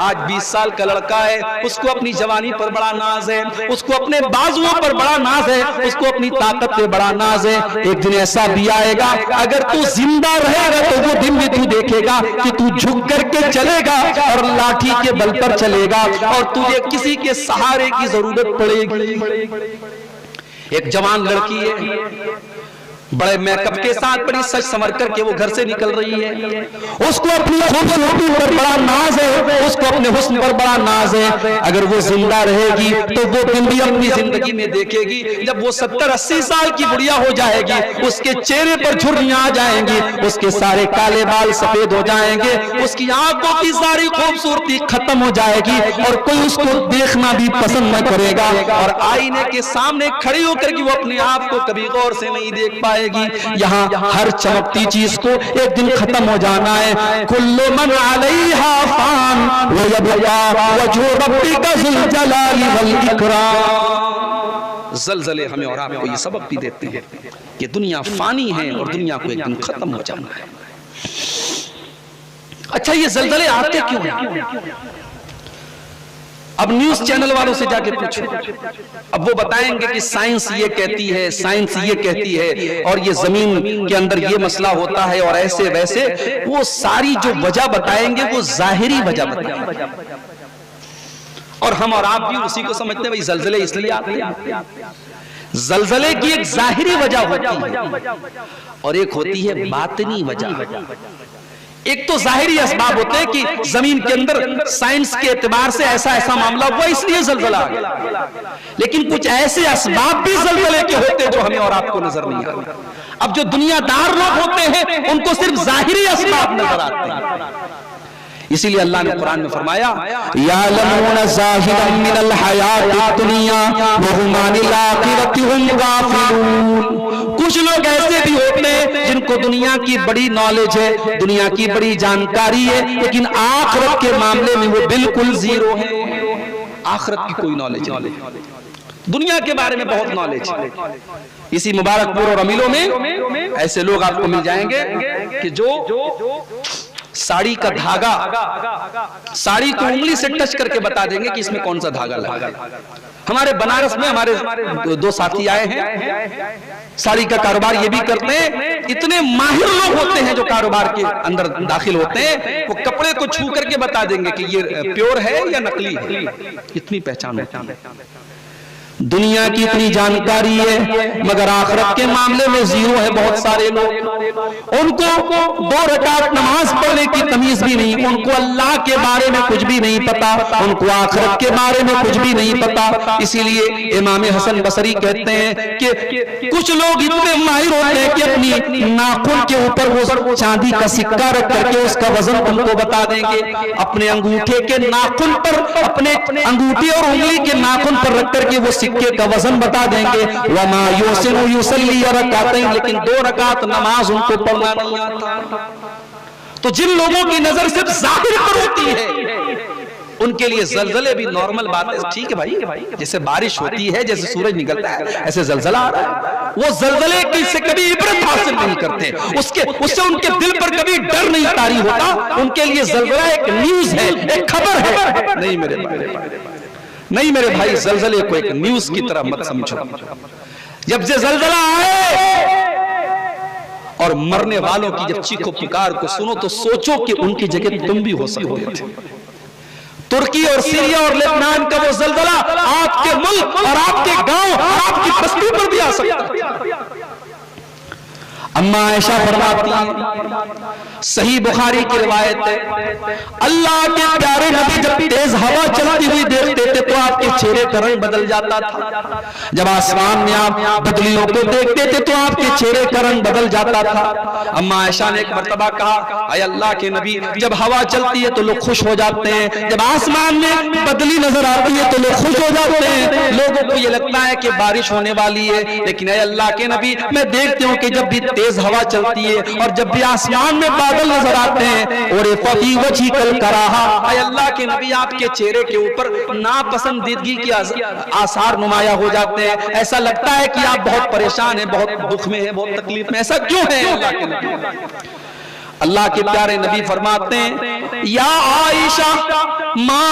آج 20 سال کا لڑکا ہے، اس کو اپنی جوانی پر بڑا ناز ہے، اس کو اپنے بازوؤں پر بڑا ناز ہے، اس کو اپنی طاقت پہ بڑا ناز ہے۔ ایک دن ایسا بھی آئے گا اگر تو زندہ رہے گا تو وہ دن بھی تو دیکھے گا کہ تو جھک کر کے چلے گا اور لاٹھی کے بل پر چلے گا اور تجھے کسی کے سہارے کی ضرورت پڑے گی۔ ایک جوان لڑکی ہے، بڑے میک اپ کے ساتھ بڑی سج سنور کر کے وہ گھر سے نکل رہی ہے، اس کو اپنی خوبصورتی پر بڑا ناز ہے، اس کو اپنے حسن پر بڑا ناز ہے۔ اگر وہ زندہ رہے گی تو وہ دن بھی اپنی زندگی میں دیکھے گی جب وہ 70-80 سال کی بڑھیا ہو جائے گی، اس کے چہرے پر جھریاں آ جائیں گی، اس کے سارے کالے بال سفید ہو جائیں گے، اس کی آنکھوں کی ساری خوبصورتی ختم ہو جائے گی اور کوئی اس کو دیکھنا بھی پسند نہ کرے گا، اور آئینے کے سامنے کھڑی ہو کر کے وہ اپنے آپ کو کبھی غور سے نہیں دیکھ پائے گی۔ یہاں ہر چمکتی چیز کو ایک دن ختم ہو جانا ہے۔ کل من علیہا فان ویبقا وجہ ربک ذو الجلال والاکرام۔ زلزلے ہمیں اور آپ کو یہ سبق بھی دیتے ہیں کہ دنیا فانی ہے اور دنیا کو ایک دن ختم ہو جانا ہے۔ اچھا یہ زلزلے آتے کیوں ہیں؟ اب نیوز چینل والوں سے جا کے پوچھو، اب وہ بتائیں گے کہ سائنس یہ کہتی ہے، سائنس یہ کہتی ہے، اور یہ زمین کے اندر یہ مسئلہ ہوتا ہے اور ایسے ویسے، وہ ساری جو وجہ بتائیں گے وہ ظاہری وجہ بتائیں گے، اور ہم اور آپ بھی اسی کو سمجھتے ہیں بھئی زلزلے اس لیے آتے ہیں۔ زلزلے کی ایک ظاہری وجہ ہوتی ہے اور ایک ہوتی ہے باطنی وجہ۔ ایک تو ظاہری اسباب ہوتے ہیں کہ زمین کے اندر سائنس کے اعتبار سے ایسا معاملہ ہوا اس لیے زلزلہ آ گیا، لیکن کچھ ایسے اسباب بھی زلزلے کے ہوتے ہیں جو ہمیں اور آپ کو نظر نہیں آتے۔ اب جو دنیا دار لوگ ہوتے ہیں ان کو صرف ظاہری اسباب نظر آتے ہیں، اسی لیے اللہ نے قرآن میں فرمایا یعلمون ظاہرا من الحیات الدنیا وہم عن الآخرۃ هم غافلون۔ کچھ لوگ ایسے بھی ہوتے ہیں جن کو دنیا کی بڑی نالج ہے، دنیا کی بڑی جانکاری ہے، لیکن آخرت کے معاملے میں وہ بالکل زیرو ہے، آخرت کی کوئی نالج نہیں، دنیا کے بارے میں بہت نالج ہے۔ اسی مبارک پور اور امیلوں میں ایسے لوگ آپ کو مل جائیں گے کہ جو ساڑی کا دھاگا، ساڑی کو انگلی سے ٹچ کر کے بتا دیں گے کہ اس میں کون سا دھاگا لگا۔ ہمارے بنارس میں ہمارے 2 ساتھی آئے ہیں، ساڑی کا کاروبار یہ بھی کرتے ہیں، اتنے ماہر لوگ ہوتے ہیں جو کاروبار کے اندر داخل ہوتے ہیں، وہ کپڑے کو چھو کر کے بتا دیں گے کہ یہ پیور ہے یا نقلی ہے، اتنی پہچان ہوتی ہے۔ دنیا کی اتنی جانکاری ہے مگر آخرت کے معاملے میں زیرو ہے بہت سارے لوگ، ان کو 2 رکعت نماز پڑھنے کی تمیز بھی نہیں، ان کو اللہ کے بارے میں کچھ بھی نہیں پتا، ان کو آخرت کے بارے میں کچھ بھی نہیں پتا۔ اسی لیے امام حسن بصری کہتے ہیں کہ کچھ لوگ اتنے ماہر ہوتے ہیں کہ اپنی ناخن کے اوپر وہ چاندی کا سکہ رکھ کر کے اس کا وزن ان کو بتا دیں گے، اپنے انگوٹھے کے ناخن پر، اپنے انگوٹھی اور انگلی کے ناخن پر رکھ کر کے وہ سکے کا وزن بتا دیں گے۔ وما یوسن یصلی رکعتین، لیکن 2 رکعت نماز ان کو پڑھنا نہیں آتا۔ تو جن لوگوں کی نظر صرف ظاہر پر ہوتی ہے ان کے لیے زلزلے بھی نارمل بات ہے، ٹھیک ہے بھائی، جیسے بارش ہوتی ہے، جیسے سورج نکلتا ہے، ایسے زلزلہ آ رہا ہے۔ وہ زلزلے کی سے کبھی عبرت حاصل نہیں کرتے، اس سے ان کے دل پر کبھی ڈر نہیں طاری ہوتا، ان کے لیے زلزلہ ایک نیوز ہے، ایک خبر ہے۔ نہیں میرے بھائی، زلزلے کو ایک نیوز کی طرح مت سمجھو۔ جب سے زلزلہ آئے اور مرنے والوں کی جب چیخ و پکار کو سنو تو سوچو کہ ان کی جگہ تم بھی ہو سکتے تھے. ترکی اور سیریا اور لبنان کا وہ زلزلہ آپ کے ملک اور آپ کے گاؤں اور آپ کی بستی پر بھی آ سکتا ہے. اما عائشہ فرماتی ہیں، صحیح بخاری کی روایت ہے، اللہ کے پیارے نبی جب تیز ہوا چلتی ہوئی دیکھتے تھے تو آپ کے چہرے کا رنگ بدل جاتا تھا. جب آسمان میں آپ بدلیوں کو دیکھتے تھے تو آپ کے چہرے کا رنگ بدل جاتا تھا. اما عائشہ نے ایک مرتبہ کہا، اے اللہ کے نبی، جب ہوا چلتی ہے تو لوگ خوش ہو جاتے ہیں، جب آسمان میں بدلی نظر آتی ہے تو لوگ خوش ہو جاتے ہیں، لوگوں کو یہ لگتا ہے کہ بارش ہونے والی ہے. لیکن اے اللہ کے نبی، میں دیکھتی ہوں کہ جب بھی تیز ہوا چلتی ہے اور جب بھی آسمان میں بادل نظر آتے ہیں اور فی وجھی کل کراہا، اے اللہ کے نبی آپ کے چہرے کے اوپر ناپسندیدگی کے آثار نمایاں ہو جاتے ہیں، ایسا لگتا ہے کہ آپ بہت پریشان ہیں، بہت دکھ میں ہیں، بہت تکلیف میں. ایسا کیوں ہے اللہ کے نبی؟ اللہ کے پیارے نبی فرماتے ہیں، یا عائشہ ما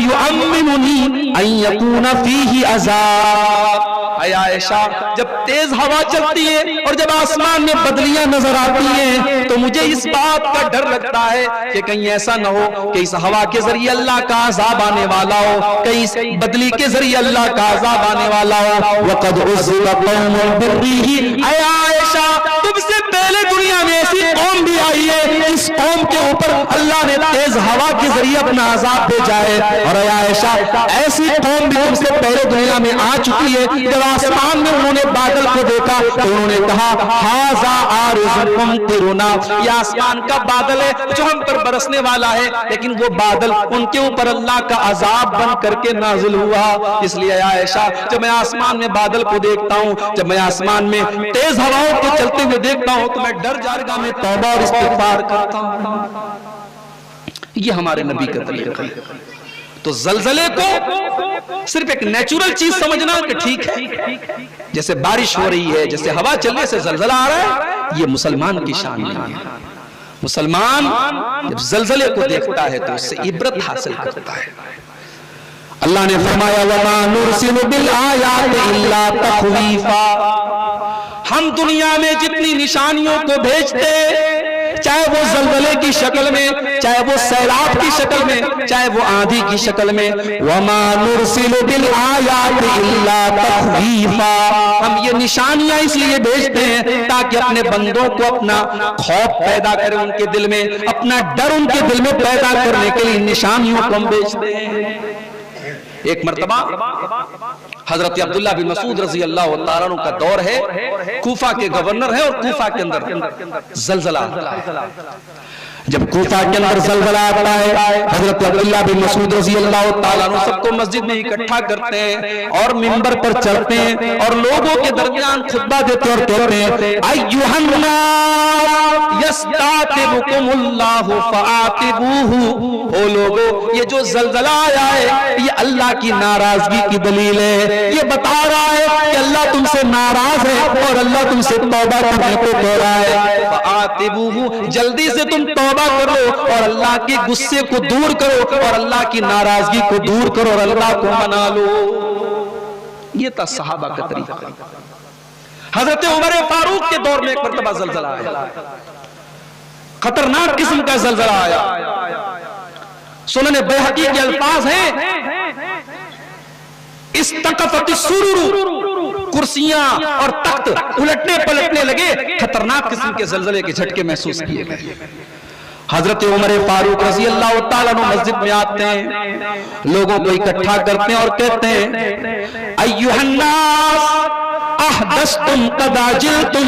یعممنی ان یکون فیہ عذاب. اے عائشہ، جب تیز ہوا چلتی ہے اور جب آسمان میں بدلیاں نظر آتی ہیں تو مجھے اس بات کا ڈر لگتا ہے کہ کہیں ایسا نہ ہو کہ اس ہوا کے ذریعے اللہ کا عذاب آنے والا ہو، کہیں اس بدلی کے ذریعے اللہ کا عذاب آنے والا ہو. وقد عذب قوم بالريح. اے عائشہ، تم سے پہلے دنیا میں ایسی قوم بھی آئی ہے، اس قوم کے اوپر اللہ نے تیز ہوا کے ذریعے اپنا عذاب بھیجا ہے. اور اے عائشہ، ایسی قوم بھی تم سے پہلے دنیا میں آ چکی ہے، جب آسمان میں انہوں نے بادل کو دیکھا تو انہوں نے کہا ھذا عارض ممطرنا، یہ آسمان کا بادل ہے جو ہم پر برسنے والا ہے. لیکن وہ بادل ان کے اوپر اللہ کا عذاب بن کر کے نازل ہوا. اس لیے اے عائشہ، جب میں آسمان میں بادل کو دیکھتا ہوں، جب میں آسمان میں تیز ہواؤں کو چلتے ہوئے دیکھتا ہوں تو میں ڈر جارگاہ میں توبہ اور استغفار کرتا ہوں. یہ ہمارے نبی کا طریقہ ہے. تو زلزلے کو صرف ایک نیچرل چیز سمجھنا کہ ٹھیک ہے، جیسے بارش ہو رہی ہے، جیسے ہوا چلنے سے زلزلہ آ رہا ہے، یہ مسلمان کی شان نہیں ہے. مسلمان جب زلزلے کو دیکھتا ہے تو اس سے عبرت حاصل کرتا ہے. اللہ نے فرمایا وَمَا نُرْسِلُ بِالْآيَاتِ إِلَّا تَخْوِيفًا. ہم دنیا میں جتنی نشانیوں کو بھیجتے، چاہے وہ زلزلے کی شکل میں، چاہے وہ سیلاب کی شکل میں، چاہے وہ آندھی کی شکل میں، وَمَا نُرْسِلُ بِالْآيَاتِ إِلَّا تَخْوِيفًا. ہم یہ نشانیاں اس لیے بھیجتے ہیں تاکہ اپنے بندوں کو اپنا خوف پیدا کریں ان کے دل میں، اپنا ڈر ان کے دل میں پیدا کرنے کے لیے نشانیوں کو ہم بھیجتے ہیں. ایک مرتبہ حضرت عبداللہ بن مسعود رضی اللہ تعالیٰ عنہ کا دور ہے، کوفہ کے گورنر ہیں اور کوفہ کے اندر زلزلہ آتا ہے. جب کوفہ کے اندر زلزلہ آتا ہے، حضرت عبداللہ بن مسعود رضی اللہ تعالیٰ عنہ سب کو مسجد میں اکٹھا کرتے ہیں اور منبر پر چڑھتے ہیں اور لوگوں کے درمیان خطبہ دیتے اور کہتے ہیں ایھا الناس یستعتبکم اللہ فاعتبوہ. او لوگوں، یہ جو زلزلہ آیا ہے یہ اللہ کی ناراضگی کی دلیل ہے. یہ بتا رہا ہے کہ اللہ تم سے ناراض ہے اور اللہ تم سے توبہ کرنے کو کہہ رہا ہے. فاعتبوہ، جلدی سے تم توبہ کرو اور اللہ کے غصے کو دور کرو اور اللہ کی ناراضگی کو دور کرو اور اللہ کو منا لو. یہ تھا صحابہ کا طریقہ. حضرت عمر فاروق کے دور میں ایک مرتبہ زلزلہ آیا، خطرناک قسم کا زلزلہ آیا. سنن بیہقی کے الفاظ ہیں استقفت السرور، کرسیاں اور تخت الٹنے پلٹنے لگے. خطرناک قسم کے زلزلے کے جھٹکے محسوس کیے گئے. حضرت عمر فاروق رضی اللہ تعالیٰ عنہ مسجد میں آتے ہیں، لوگوں کو اکٹھا کرتے ہیں اور کہتے ہیں ایھا الناس احدثتم قد عجلتم.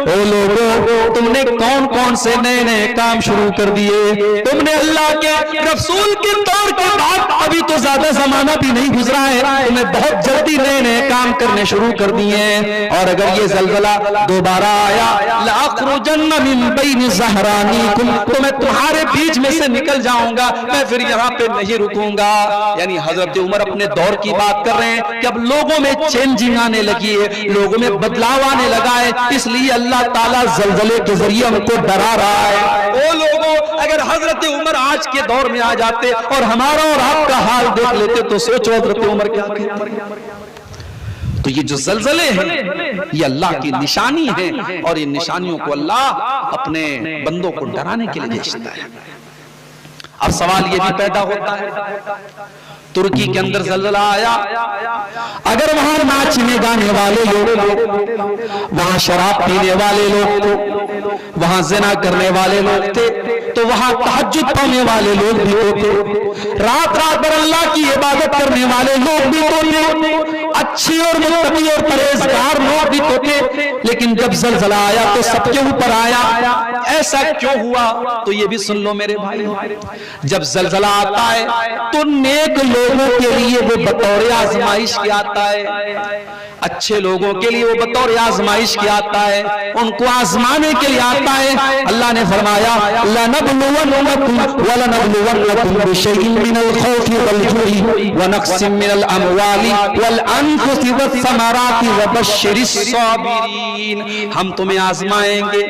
او لوگوں، تم نے کون کون سے نئے نئے کام شروع کر دیے. تم نے اللہ کے رسول کے دور کے بعد ابھی تو زیادہ زمانہ بھی نہیں گزرا ہے، تمہیں بہت جلدی نئے نئے کام کرنے شروع کر دیے ہیں. اور اگر یہ زلزلہ دوبارہ آیا لأخرجن من بین ظہرانیکم، تو میں تمہارے بیچ میں سے نکل جاؤں گا، میں پھر یہاں پہ نہیں رکوں گا. یعنی حضرت عمر اپنے دور کی بات کر رہے ہیں کہ اب لوگوں میں چینجنگ آنے لگی ہے، لوگوں میں بدلاؤ آنے لگا ہے، اس لیے اللہ تعالیٰ زلزلے کے ذریعے ہم کو ڈرا رہا ہے. او لوگوں، اگر حضرت عمر آج کے دور میں آ جاتے اور ہمارا اور آپ کا حال دیکھ لیتے تو سوچو حضرت عمر کیا کہتے. تو یہ جو زلزلے ہیں یہ اللہ کی نشانی ہے، اور ان نشانیوں کو اللہ اپنے بندوں کو ڈرانے کے لیے بھیجتا ہے۔ اب سوال یہ بھی پیدا ہوتا ہے، ترکی کے اندر زلزلہ آیا، اگر وہاں ناچنے گانے والے لوگ، وہاں شراب پینے والے لوگ، وہاں زنا کرنے والے لوگ تھے، تو وہاں تہجد پڑھنے والے لوگ بھی ہوتے، رات رات بھر اللہ کی عبادت کرنے والے لوگ بھی ہوتے، اچھی اور متقی اور پرہیزگار لوگ بھی ہوتے، لیکن جب زلزلہ آیا تو سب کے اوپر آیا۔ ایسا کیوں ہوا؟ تو یہ بھی سن لو میرے بھائی، جب زلزلہ آتا ہے تو نیک لوگوں کے لیے وہ بطور آزمائش کے آتا ہے، اچھے لوگوں کے لیے وہ بطور آزمائش کے آتا ہے، ان کو آزمانے کے لیے آتا ہے۔ اللہ نے فرمایا لَنَبْلُوَنَّكُمْ وَلَنَبْلُوَنَّكُمْ بِشَيْءٍ مِّنَ الْخَوْفِ وَالْجُوعِ وَنَقْصٍ مِّنَ الْأَمْوَالِ وَالْأَنفُسِ وَالثَّمَرَاتِ وَبَشِّرِ الصَّابِرِينَ۔ ہم تمہیں آزمائیں گے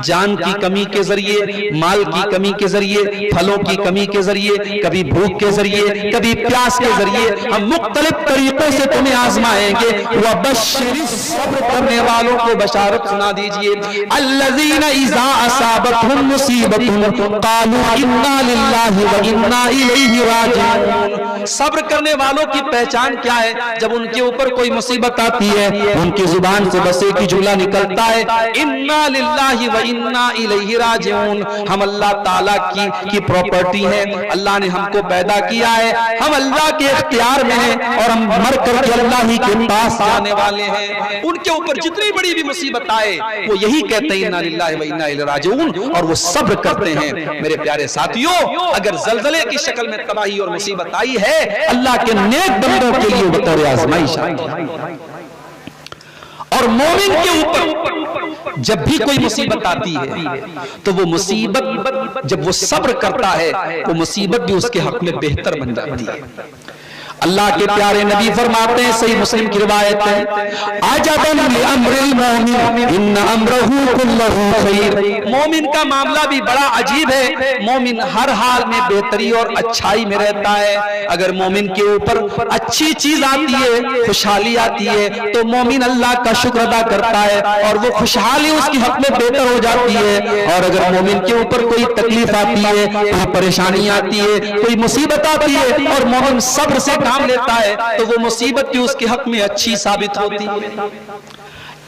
جان کی کمی کے ذریعے، مال کی کمی کے ذریعے، پھلوں کی کمی کے ذریعے، کبھی بھوک کے ذریعے، کبھی پیاس کے ذریعے، ہم مختلف طریقوں سے تمہیں آزمائیں گے۔ وَبَشِّرِ صبر کرنے والوں کو بشارت سنا دیجئے، الَّذِينَ إِذَا أَصَابَتْهُمْ مُصِيبَةٌ قَالُوا إِنَّا لِلَّهِ وَإِنَّا إِلَيْهِ رَاجِعُونَ۔ صبر کرنے والوں کی پہچان کیا ہے؟ جب ان کے اوپر کوئی مصیبت آتی ہے ان کی زبان سے بس ایک ہی جملہ نکلتا ہے، اِنَّا لِلَّهِ وَإِنَّا إِلَيْهِ رَاجِعُونَ۔ ہم اللہ تعالیٰ کی پراپرٹی ہے، اللہ نے ہم کو پیدا کیا ہے، ہم اللہ کے اختیار میں ہیں، اور ہم مر کر کے اللہ ہی کے پاس جانے والے ہیں۔ ان کے اوپر جتنی بڑی بھی مصیبت آئے وہ یہی کہتے ہیں اِنَّا لِلَّهِ وَإِنَّا إِلَيْهِ رَاجِعُونَ، اور وہ صبر کرتے ہیں۔ میرے پیارے ساتھیوں، اگر زلزلے کی شکل میں تباہی اور مصیبت آئی ہے، اللہ کے نیک بندوں کے لیے بطور آزمائش آئی ہے، اور مومن کے اوپر جب بھی کوئی مصیبت آتی ہے تو وہ مصیبت جب وہ صبر کرتا ہے وہ مصیبت بھی اس کے حق میں بہتر بن جاتی ہے۔ اللہ کے پیارے نبی فرماتے ہیں، صحیح مسلم کی روایت ہے، عجباً لامر المومن ان امرہ کلہ خیر۔ مومن کا معاملہ بھی بڑا عجیب ہے، مومن ہر حال میں بہتری اور اچھائی میں رہتا ہے۔ اگر مومن کے اوپر اچھی چیز آتی ہے، خوشحالی آتی ہے، تو مومن اللہ کا شکر ادا کرتا ہے اور وہ خوشحالی اس کے حق میں بہتر ہو جاتی ہے۔ اور اگر مومن کے اوپر کوئی تکلیف آتی ہے، کوئی پریشانی آتی ہے، کوئی مصیبت آتی ہے، اور مومن صبر سے کام لیتا ہے تو وہ مصیبت بھی اس کے حق میں اچھی ثابت ہوتی ہے۔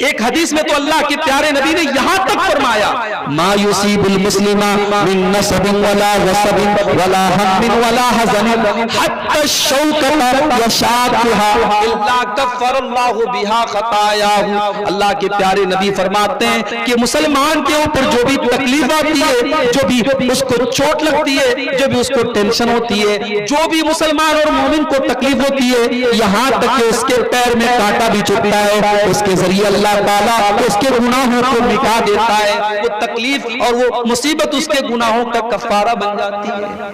ایک حدیث میں تو اللہ کے پیارے نبی نے یہاں تک فرمایا، ما یصیب المسلم من نصب ولا غصب ولا هم ولا حزن حتى الشوكة يشاقها الا كفر الله بها خطاياه۔ اللہ کے پیارے نبی فرماتے ہیں کہ مسلمان کے اوپر جو بھی تکلیف آتی ہے، جو بھی اس کو چوٹ لگتی ہے، جو بھی اس کو ٹینشن ہوتی ہے، جو بھی مسلمان اور مومن کو تکلیف ہوتی ہے، یہاں تک کہ اس کے پیر میں کانٹا بھی چبھتا ہے، اس کے ذریعے اللہ تعالیٰ اس کے گناہوں کو مٹا دیتا ہے۔ وہ تکلیف اور وہ مصیبت اس کے گناہوں کا کفارہ بن جاتی ہے۔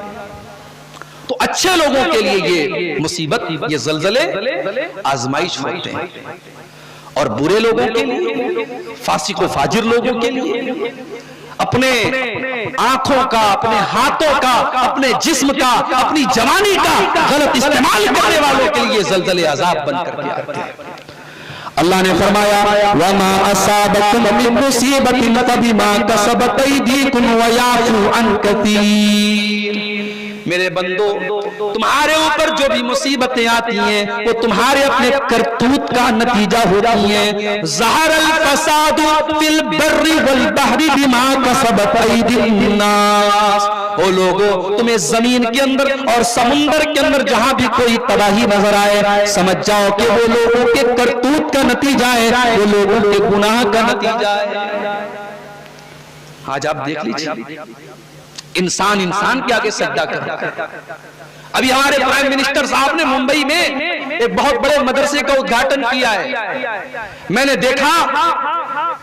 تو اچھے لوگوں کے لیے یہ مصیبت، یہ زلزلے آزمائش ہوتے ہیں، اور برے لوگوں کے لیے، فاسق و فاجر لوگوں کے لیے، اپنے آنکھوں کا، اپنے ہاتھوں کا، اپنے جسم کا، اپنی جوانی کا غلط استعمال کرنے والوں کے لیے زلزلے عذاب بن کر کے آتے ہیں۔ اللہ نے فرمایا وَمَا أَصَابَكُم مِّن مُّصِيبَةٍ فَبِمَا كَسَبَتْ أَيْدِيكُمْ وَيَعْفُو عَن كَثِيرٍ۔ میرے بندو، تمہارے اوپر جو بھی مصیبتیں آتی ہیں وہ تمہارے اپنے کرتوت کا نتیجہ ہوتی ہیں۔ ظہر الفساد فی البر والبحر بما کسبت ایدی الناس۔ او لوگو، تمہیں زمین کے اندر اور سمندر کے اندر جہاں بھی کوئی تباہی نظر آئے، سمجھ جاؤ کہ وہ لوگوں کے کرتوت کا نتیجہ ہے، وہ لوگوں کے گناہ کا نتیجہ ہے۔ آج آپ دیکھ لیجیے، انسان کے آگے سجدہ کرتا ہے۔ ابھی ہمارے پرائم منسٹر صاحب نے ممبئی میں ایک بہت بڑے مدرسے کا ادگھاٹن کیا ہے۔ میں نے دیکھا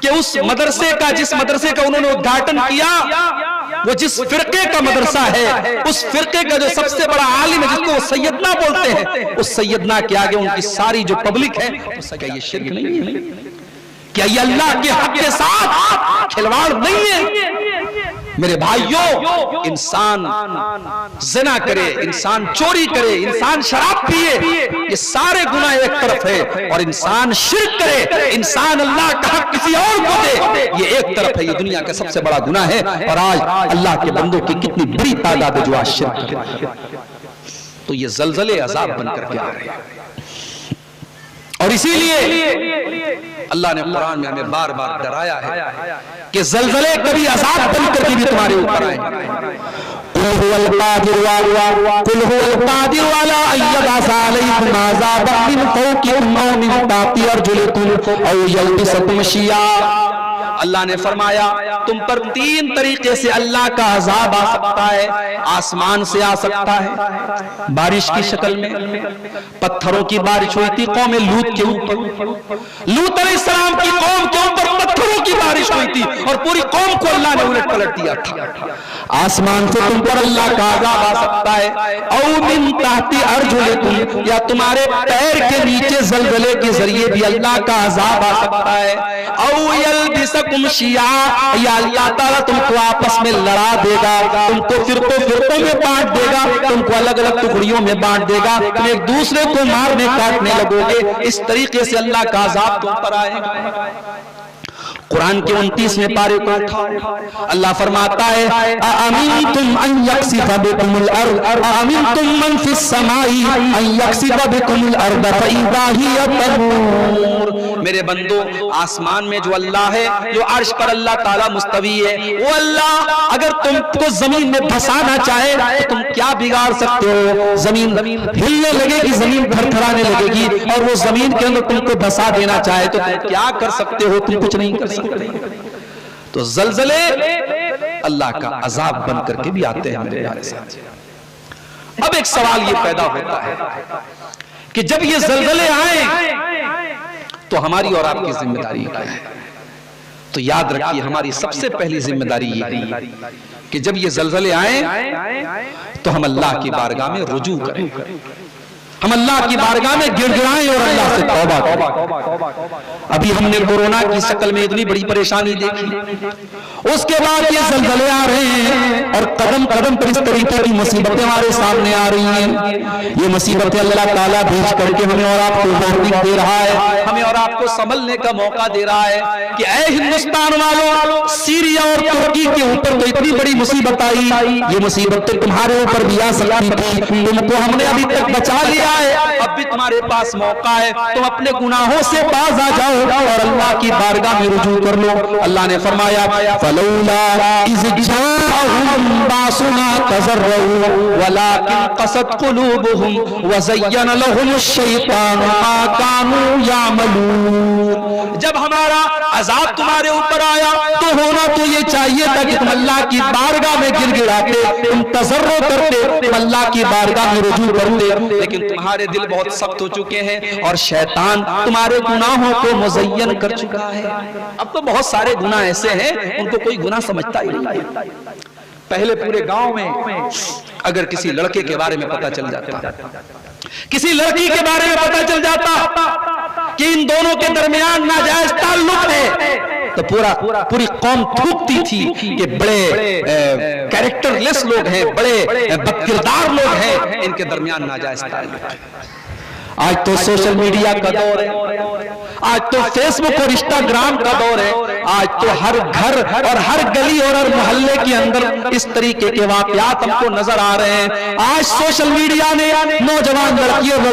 کہ اس مدرسے کا، جس مدرسے کا انہوں نے ادگھاٹن کیا، وہ جس فرقے کا مدرسہ ہے، اس فرقے کا جو سب سے بڑا عالم ہے، جس کو وہ سیدنا بولتے ہیں، اس سیدنا کے آگے ان کی ساری جو پبلک ہے، کیا یہ شرک نہیں ہے؟ کیا یہ اللہ کے حق کے ساتھ کھلواڑ نہیں ہے؟ میرے بھائیوں، انسان زنا کرے، انسان چوری کرے، انسان شراب پیے، یہ سارے گناہ ایک طرف ہے، اور انسان شرک کرے، انسان اللہ کا حق کسی اور کو دے، یہ ایک طرف ہے۔ یہ دنیا کا سب سے بڑا گناہ ہے، اور آج اللہ کے بندوں کی کتنی بڑی تعداد ہے جو آج شرک کرتے ہیں۔ تو یہ زلزلے عذاب بن کر کے آ رہے ہیں، اور اسی لیے اللہ نے قرآن میں ہمیں بار بار ڈرایا ہے کہ زلزلے کبھی عذاب بن کر کے بھی تمہارے اوپر آئیں گے۔ قُلْ هُوَ الْقَادِرُ عَلَىٰ أَن يَبْعَثَ عَلَيْكُمْ عَذَابًا مِّن فَوْقِكُمْ أَوْ مِن تَحْتِ أَرْجُلِكُمْ أَوْ يَلْبِسَكُمْ شِيَعًا۔ اللہ نے فرمایا تم پر تین طریقے سے اللہ کا عذاب آ سکتا ہے۔ آسمان سے آ سکتا ہے بارش کی شکل میں، پتھروں کی بارش ہوئی تھی قوم لوط کے اوپر، لوط علیہ السلام کی قوم کے اوپر پتھروں کی بارش ہوئی تھی اور پوری قوم کو اللہ نے الٹ پلٹ دیا تھا۔ آسمان سے تم پر اللہ کا عذاب آ سکتا ہے، او من تحت ارجلکم، یا تمہارے پیر کے نیچے زلزلے کے ذریعے بھی اللہ کا عذاب آ سکتا ہے، او یلبسکم شیعا، یا اللہ تعالیٰ تم کو آپس میں لڑا دے گا، تم کو فرقوں میں بانٹ دے گا، تم کو الگ الگ ٹکڑیوں میں بانٹ دے گا، تم ایک دوسرے کو مارنے کاٹنے لگو گے، اس طریقے سے اللہ کا عذاب تم پر آئے گا۔ قرآن کے 29ویں پارے کو اٹھاؤ، اللہ فرماتا ہے اَأَمِنْتُمْ أَنْ يَخْسِفَ بِكُمُ الْأَرْضَ اَأَمِنْتُمْ مَنْ فِي السَّمَاءِ أَنْ يَخْسِفَ بِكُمُ الْأَرْضَ فَإِذَا هِيَ تَمُورُ۔ میرے بندو، آسمان میں جو اللہ ہے، جو عرش پر اللہ تعالیٰ مستوی ہے، وہ اللہ اگر تم کو زمین میں دھسانا چاہے تو تم کیا بگاڑ سکتے ہو؟ زمین ہلنے لگے گی، زمین تھر تھرانے لگے گی، اور وہ زمین کے اندر تم کو دھسا دینا چاہے تو تم کیا کر سکتے ہو؟ تم کچھ نہیں کر سکتے۔ تو زلزلے اللہ کا عذاب بن کر کے بھی آتے ہیں میرے پیارے ساتھ۔ اب ایک سوال یہ پیدا ہوتا ہے کہ جب یہ زلزلے آئیں تو ہماری اور آپ کی ذمہ داری کیا ہے؟ تو یاد رکھیے ہماری سب سے پہلی ذمہ داری یہ ہے کہ جب یہ زلزلے آئیں تو ہم اللہ کی بارگاہ میں رجوع کریں، ہم اللہ کی بارگاہ میں گڑ گڑائیں اور اللہ سے توبہ کریں۔ ابھی ہم نے کورونا کی شکل میں اتنی بڑی پریشانی دیکھی، اس کے بعد یہ زلزلے آ رہے ہیں اور قدم قدم پر اس طریقے کی مصیبتیں ہمارے سامنے آ رہی ہیں۔ یہ مصیبتیں اللہ تعالیٰ بھیج کر کے ہمیں اور آپ کو وارننگ دے رہا ہے، ہمیں اور آپ کو سنبھلنے کا موقع دے رہا ہے کہ اے ہندوستان والوں، سیریا اور ترکی کے اوپر تو اتنی بڑی مصیبت آئی، یہ مصیبت تو تمہارے اوپر بھی آ سکتی تھی، تم کو ہم نے ابھی تک بچا لیا ہے، اب بھی تمہارے پاس موقع ہے، تم اپنے گناہوں سے باز آ جاؤ اور اللہ کی بارگاہ میں رجوع کر لو۔ اللہ نے فرمایا فَلَوْلَا إِذْ جَاءَهُم بَأْسُنَا تَضَرَّعُوا وَلَٰكِن قَسَتْ قُلُوبُهُمْ وَزَيَّنَ لَهُمُ الشَّيْطَانُ مَا كَانُوا يَعْمَلُونَ۔ جب ہمارا عذاب تمہارے اوپر آیا تو ہونا تو یہ چاہیے تھا کہ تم اللہ کی بارگاہ میں گر گڑاتے، تم تضرع کرتے، تم اللہ کی بارگاہ میں رجوع کرتے، لیکن تمہارے دل بہت سخت ہو چکے ہیں اور شیطان تمہارے گناہوں کو مزین کر چکا ہے۔ اب تو بہت سارے گناہ ایسے ہیں ان کو کوئی گناہ سمجھتا ہی نہیں۔ پہلے پورے گاؤں میں اگر کسی لڑکے کے بارے میں پتہ چل جاتا، کسی لڑکی کے بارے میں پتہ چل جاتا کہ ان دونوں کے درمیان ناجائز تعلق ہے تو پوری قوم تھوکتی تھی کہ بڑے کیریکٹر لیس لوگ ہیں، بڑے بدکردار لوگ ہیں، ان کے درمیان ناجائز تعلق ہے۔ آج تو سوشل میڈیا کا دور ہے، آج تو فیس بک اور انسٹاگرام کا دور ہے، آج تو ہر گھر اور ہر گلی اور ہر محلے کے اندر اس طریقے کے واقعات ہم کو نظر آ رہے ہیں۔ آج سوشل میڈیا نے نوجوان لڑکیوں کو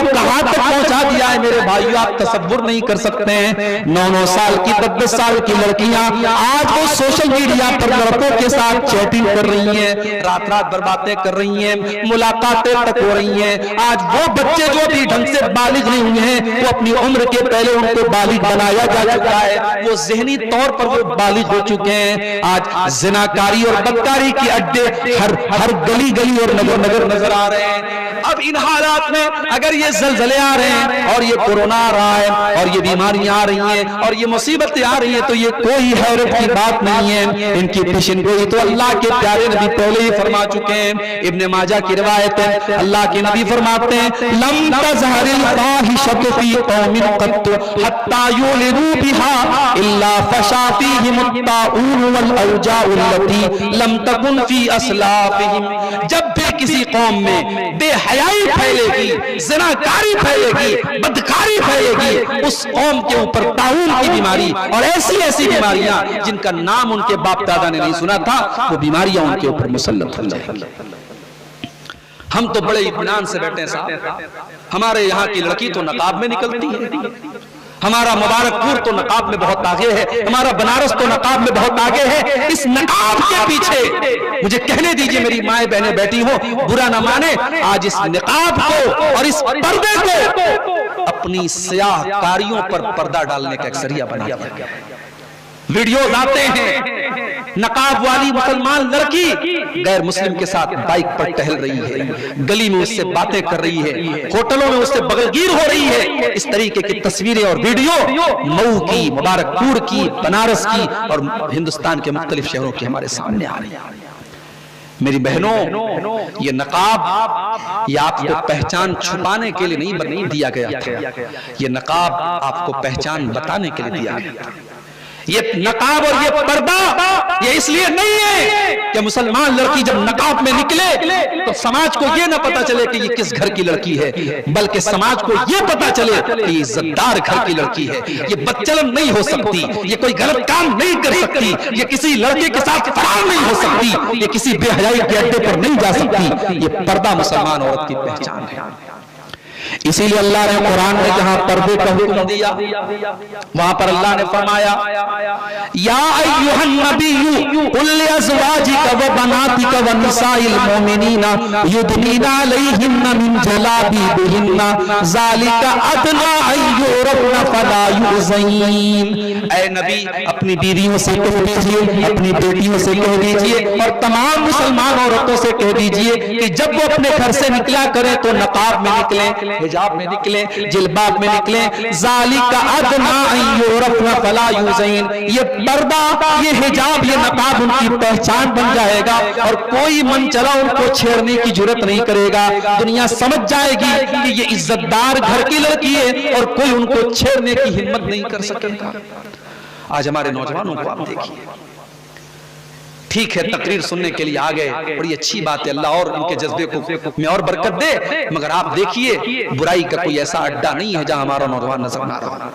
کہاں تک پہنچا دیا ہے میرے بھائیو، آپ تصور نہیں کر سکتے ہیں۔ 9 سال کی 10 سال کی لڑکیاں آج وہ سوشل میڈیا پر لڑکوں کے ساتھ چیٹنگ کر رہی ہیں، رات بھر باتیں کر رہی ہیں، ملاقاتیں تک ہو رہی ہیں۔ آج وہ بچے جو بھی ڈھنگ سے بالغ نہیں ہوئے ہیں، وہ اپنی عمر کے پہلے ان کو بالغ بنایا جا چکا ہے، وہ ذہنی طور پر وہ بالغ ہو چکے ہیں۔ آج زناکاری اور بدکاری کی اڈے ہر گلی اور نگر نظر آ رہے ہیں۔ اب ان حالات میں اگر یہ زلزلے آ رہے ہیں اور یہ کورونا آ رہا ہے اور یہ بیماریاں آ رہی ہیں اور یہ مصیبتیں آ رہی ہیں تو یہ کوئی حیرت کی بات نہیں ہے. ان کی پیشن گوئی تو اللہ کے پیارے نبی پہلے ہی فرما چکے ہیں. ابن ماجہ کی روایت ہے, اللہ کے نبی فرماتے ہیں لم تظہر الفاحشۃ فی قوم قط حتی یعلنوا بها الا فشا فیہم الطاعون والاوجاع التي لم تکن فی اسلافہم. جب بھی کسی قوم میں بے حیائی پھیلے گی, زناکاری پھیلے گی, بدکاری پھیلے گی, اس قوم کے اوپر طاعون کی بیماری اور ایسی ایسی بیماریاں جن کا نام ان کے باپ دادا نے نہیں سنا تھا, وہ بیماریاں ان کے اوپر مسلط ہو جائیں گی. ہم تو بڑے اطمینان سے بیٹھے ہیں صاحب, ہمارے یہاں کی لڑکی تو نقاب میں نکلتی ہے, ہمارا مبارک پور تو نقاب میں بہت آگے ہے, ہمارا بنارس تو نقاب میں بہت آگے ہے. اس نقاب کے پیچھے مجھے کہنے دیجئے میری مائیں بہنیں بیٹھی ہو, برا نہ مانے, آج اس نقاب کو اور اس پردے کو اپنی سیاہ کاریوں پر پردہ ڈالنے کا ایک ذریعہ بنا دیا گیا. ویڈیوز آتے ہیں, نقاب والی مسلمان لڑکی غیر مسلم کے ساتھ بائک پر ٹہل رہی ہے, گلی میں اس سے باتیں کر رہی ہے, ہوٹلوں میں اس سے بغلگیر ہو رہی ہے. اس طریقے کی تصویریں اور ویڈیو مئو کی, مبارک پور کی, بنارس کی اور ہندوستان کے مختلف شہروں کی ہمارے سامنے آ رہی ہے. میری بہنوں, یہ نقاب یہ آپ کو پہچان چھپانے کے لیے نہیں دیا گیا تھا, یہ نقاب آپ کو پہچان بتانے کے لیے دیا گیا تھا. یہ نقاب اور یہ پردہ یہ اس لیے نہیں ہے کہ مسلمان لڑکی جب نقاب میں نکلے تو سماج کو یہ نہ پتا چلے کہ یہ کس گھر کی لڑکی ہے, بلکہ سماج کو یہ پتا چلے کہ یہ عزتدار گھر کی لڑکی ہے, یہ بدچلن نہیں ہو سکتی, یہ کوئی غلط کام نہیں کر سکتی, یہ کسی لڑکے کے ساتھ فرار نہیں ہو سکتی, یہ کسی بے حیائی کے اڈے پر نہیں جا سکتی. یہ پردہ مسلمان عورت کی پہچان ہے. اسی لیے اللہ نے قرآن میں جہاں پردے کا حکم دیا وہاں پر اللہ نے فرمایا یا ایھا النبی قل لازواجک وبناتک ونساء المؤمنین یدنین علیہن من جلابیبہن ذالک ادنی ان یعرفن فلا یؤذین. اے نبی اپنی بیویوں سے کہہ دیجئے, اپنی بیٹیوں سے کہہ دیجئے اور تمام مسلمان عورتوں سے کہہ دیجئے کہ جب وہ اپنے گھر سے نکلا کریں تو نقاب میں نکلیں, حجاب میں نکلیں, جلباب میں نکلیں. ذالک ادنی ان یعرفن فلا یؤذین. یہ پردہ, یہ حجاب, یہ نقاب ان کی پہچان بن جائے گا اور کوئی من چلا ان کو چھیڑنے کی جرات نہیں کرے گا. دنیا سمجھ جائے گی کہ یہ عزت دار گھر کی لڑکی ہے اور کوئی ان کو چھیڑنے کی ہمت نہیں کر سکے گا. آج ہمارے نوجوانوں کو آپ دیکھیے, ٹھیک ہے تقریر سننے کے لیے آ گئے, بڑی اچھی بات ہے, اللہ اور ان کے جذبے کو میں اور برکت دے, مگر آپ دیکھیے برائی کا کوئی ایسا اڈا نہیں ہے جہاں ہمارا نوجوان نظر نہ رہا.